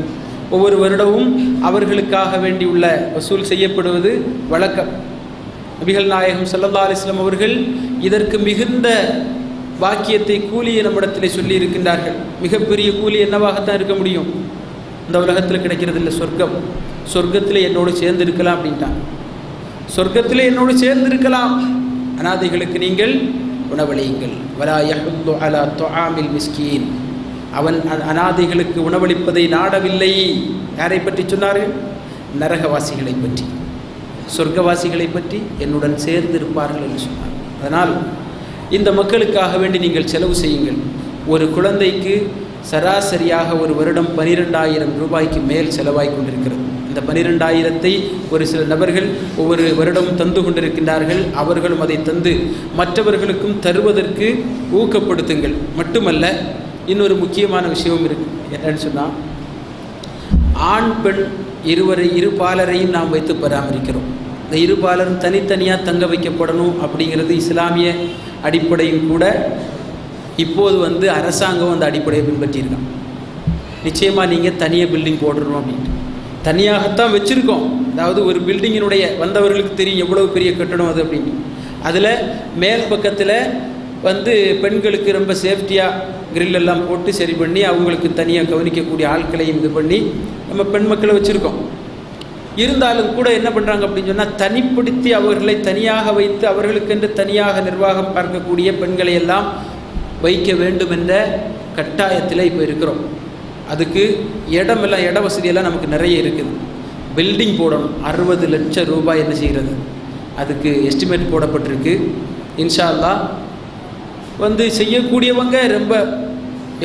ஒவ்வொரு வருடமும் அவர்களுக்காக வேண்டி உள்ள வசூல் செய்யப்படுவது வழக்கம். நபிகள் நாயகம் ஸல்லல்லாஹு அலைஹி வஸல்லம் அவர்கள் இதற்கு மிகுந்த பாக்கியத்தை, கூலியை நம்மிடத்தில் சொல்லி இருக்கின்றார்கள். மிகப்பெரிய கூலி என்னவாகத்தான் இருக்க முடியும்? இந்த உலகத்தில் கிடைக்கிறது இல்லை, சொர்க்கம். சொர்க்கத்தில் என்னோடு சேர்ந்து இருக்கலாம் அப்படின்ட்டான். சொர்க்கத்தில் என்னோடு சேர்ந்து இருக்கலாம். அநாதைகளுக்கு நீங்கள் உணவளியுங்கள். வலா யஹுத்து அலா துஆமில் மிஸ்கீன். அவன் அநாதைகளுக்கு உணவளிப்பதை நாடவில்லை. யாரை பற்றி சொன்னார்கள்? நரகவாசிகளை பற்றி, சொர்க்கவாசிகளை பற்றி என்னுடன் சேர்ந்து இருப்பார்கள் என்று சொன்னார். அதனால் இந்த மக்களுக்காக வேண்டி நீங்கள் செலவு செய்யுங்கள். ஒரு குழந்தைக்கு சராசரியாக ஒரு வருடம் 12,000 ரூபாய்க்கு மேல் செலவாய் கொண்டிருக்கிறது. இந்த 12,000-ஐ ஒரு சில நபர்கள் ஒவ்வொரு வருடம் தந்து கொண்டிருக்கின்றார்கள். அவர்களும் அதை தந்து மற்றவர்களுக்கும் தருவதற்கு ஊக்கப்படுத்துங்கள். மட்டுமல்ல, இன்னொரு முக்கியமான விஷயமும் இருக்குது. என்னன்னு சொன்னால், ஆண் பெண் இரு பாலரையும் நாம் வைத்து பராமரிக்கிறோம். இந்த இரு பாலரும் தனித்தனியாக தங்க வைக்கப்படணும் அப்படிங்கிறது இஸ்லாமிய அடிப்படையும் கூட. இப்போது அரசாங்கம் அந்த அடிப்படையை பின்பற்றியிருக்கான். நிச்சயமாக நீங்கள் தனியாக பில்டிங் போடணும் அப்படின்ட்டு தனியாகத்தான் வச்சுருக்கோம். அதாவது ஒரு பில்டிங்கினுடைய வந்தவர்களுக்கு தெரியும் எவ்வளவு பெரிய கட்டணம் அது அப்படின்ட்டு. அதில் மேல் பக்கத்தில் பெண்களுக்கு ரொம்ப சேஃப்டியாக கிரில்லெல்லாம் போட்டு சரி பண்ணி அவங்களுக்கு தனியாக கவனிக்கக்கூடிய ஆட்களையும் இது பண்ணி நம்ம பெண் மக்களை வச்சுருக்கோம். இருந்தாலும் கூட என்ன பண்ணுறாங்க அப்படின்னு சொன்னால், தனிப்படுத்தி அவர்களை தனியாக வைத்து அவர்களுக்கென்று தனியாக நிர்வாகம் பார்க்கக்கூடிய பெண்களை எல்லாம் வைக்க வேண்டும் என்ற கட்டாயத்தில் இப்போ இருக்கிறோம். அதுக்கு இடமெல்லாம், இட வசதியெல்லாம் நமக்கு நிறைய இருக்குது. பில்டிங் போடணும், 60 லட்சம் ரூபாய் என்ன செய்கிறது, அதுக்கு எஸ்டிமேட் போடப்பட்டிருக்கு. இன்ஷா அல்லாஹ் செய்யக்கூடியவங்க ரொம்ப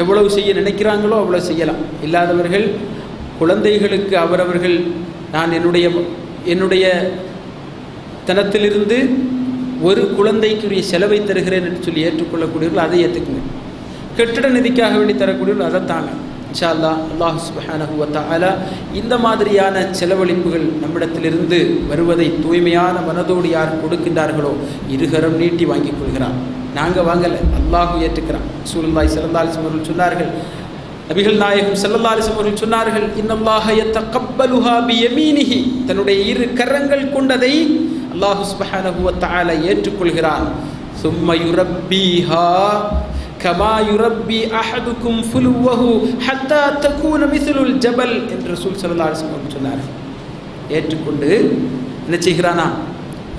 எவ்வளவு செய்ய நினைக்கிறாங்களோ அவ்வளோ செய்யலாம். இல்லாதவர்கள் குழந்தைகளுக்கு அவரவர்கள் நான் என்னுடைய தனத்திலிருந்து ஒரு குழந்தைக்குரிய செலவை தருகிறேன் என்று சொல்லி ஏற்றுக்கொள்ளக்கூடியவர்கள் அதை ஏற்றுக்குங்க. கட்டிட நிதிக்காக வேண்டி தரக்கூடியவர்கள் அதை தாங்க. இன்ஷா அல்லாஹ் அல்லாஹ் சுப்ஹானஹு வ தஆலா இந்த மாதிரியான செலவழிப்புகள் நம்மிடத்திலிருந்து வருவதை தூய்மையான மனதோடு யார் கொடுக்கின்றார்களோ இருகரம் நீட்டி வாங்கிக் கொள்கிறார். நாங்கள் வாங்கலை, அல்லாஹ் ஏற்றுக்கிறான். ரசூலுல்லாஹி ஸல்லல்லாஹு அலைஹி வஸல்லம் சொன்னார்கள், நபிகள் நாயகம் ஸல்லல்லாஹு அலைஹி வஸல்லம் சொன்னார்கள், இன்னல்லாஹ யதகப்பலுஹா பியமீனிஹி, தன்னுடைய இரு கரங்கள் கொண்டதை அல்லாஹ் சுப்ஹானஹு வ தஆலா ஏற்றுக்கொள்கிறான். ثم يربيها كما يربي احدكم فلوه حتى تكون مثل الجبل என்று ரசூல் ஸல்லல்லாஹு அலைஹி வஸல்லம் சொன்னார்கள். ஏற்றுக்கொண்டு என்ன செய்கிறானா,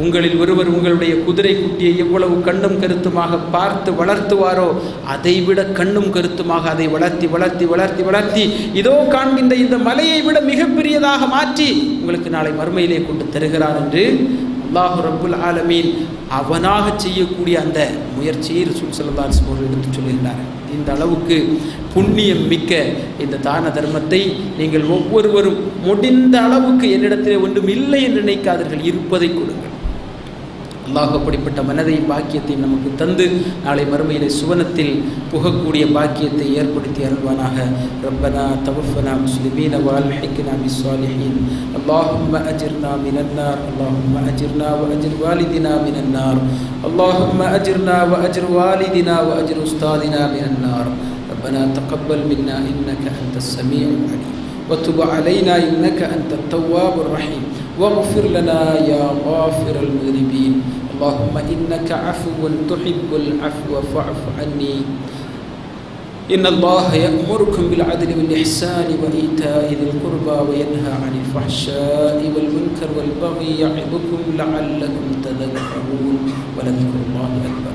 உங்களில் ஒருவர் உங்களுடைய குதிரை குட்டியை எவ்வளவு கண்ணும் கருத்துமாக பார்த்து வளர்த்துவாரோ அதைவிட கண்ணும் கருத்துமாக அதை வளர்த்தி வளர்த்தி வளர்த்தி வளர்த்தி இதோ காண்கின்ற இந்த மலையை விட மிகப்பெரியதாக மாற்றி உங்களுக்கு நாளை மறுமையிலே கொண்டு தருகிறார் என்று அல்லாஹ் ரப்புல் ஆலமீன் அவனாக செய்யக்கூடிய அந்த முயற்சியை ரசூல் ஸல்லல்லாஹு அலைஹி வஸல்லம் எடுத்து சொல்லுகிறார். இந்த அளவுக்கு புண்ணியம் மிக்க இந்த தான தர்மத்தை நீங்கள் ஒவ்வொருவரும் முடிந்த அளவுக்கு என்னிடத்திலே ஒன்றும் இல்லை என்று நினைக்காதீர்கள், இருப்பதை கொடுங்கள். அல்லாஹ் அப்படிப்பட்ட மனதை பாக்கியத்தை நமக்கு தந்து நாளை மறுமையிலே சுவனத்தில் புகக்கூடிய பாக்கியத்தை ஏற்படுத்தி அருள்வானாக. ரப்பனா தவஃபனா முஸ்லிமீன வஅல்ஹிக்னா பிஸ்ஸாலிஹீன். அல்லாஹும்ம அஜிர்னா மினன் நார். அல்லாஹும்ம அஜிர்னா வஅஜிர் வாலிதினா மினன் நார். அல்லாஹும்ம அஜிர்னா வஅஜிர் வாலிதினா வஅஜிர் உஸ்தாதினா மினன் நார். ரப்பனா தகப்பல் மின்னா இன்னக அன்தஸ் ஸமீஉல் அலீம் وتب علينا إنك أنت التواب الرحيم واغفر لنا يا غافر المذنبين. اللهم إنك عفو تحب العفو فاعف عني. إن الله يأمركم بالعدل والإحسان وإيتاء ذي القربى وينهى عن الفحشاء والمنكر والبغي يعظكم لعلكم تذكرون ولذكر الله أكبر.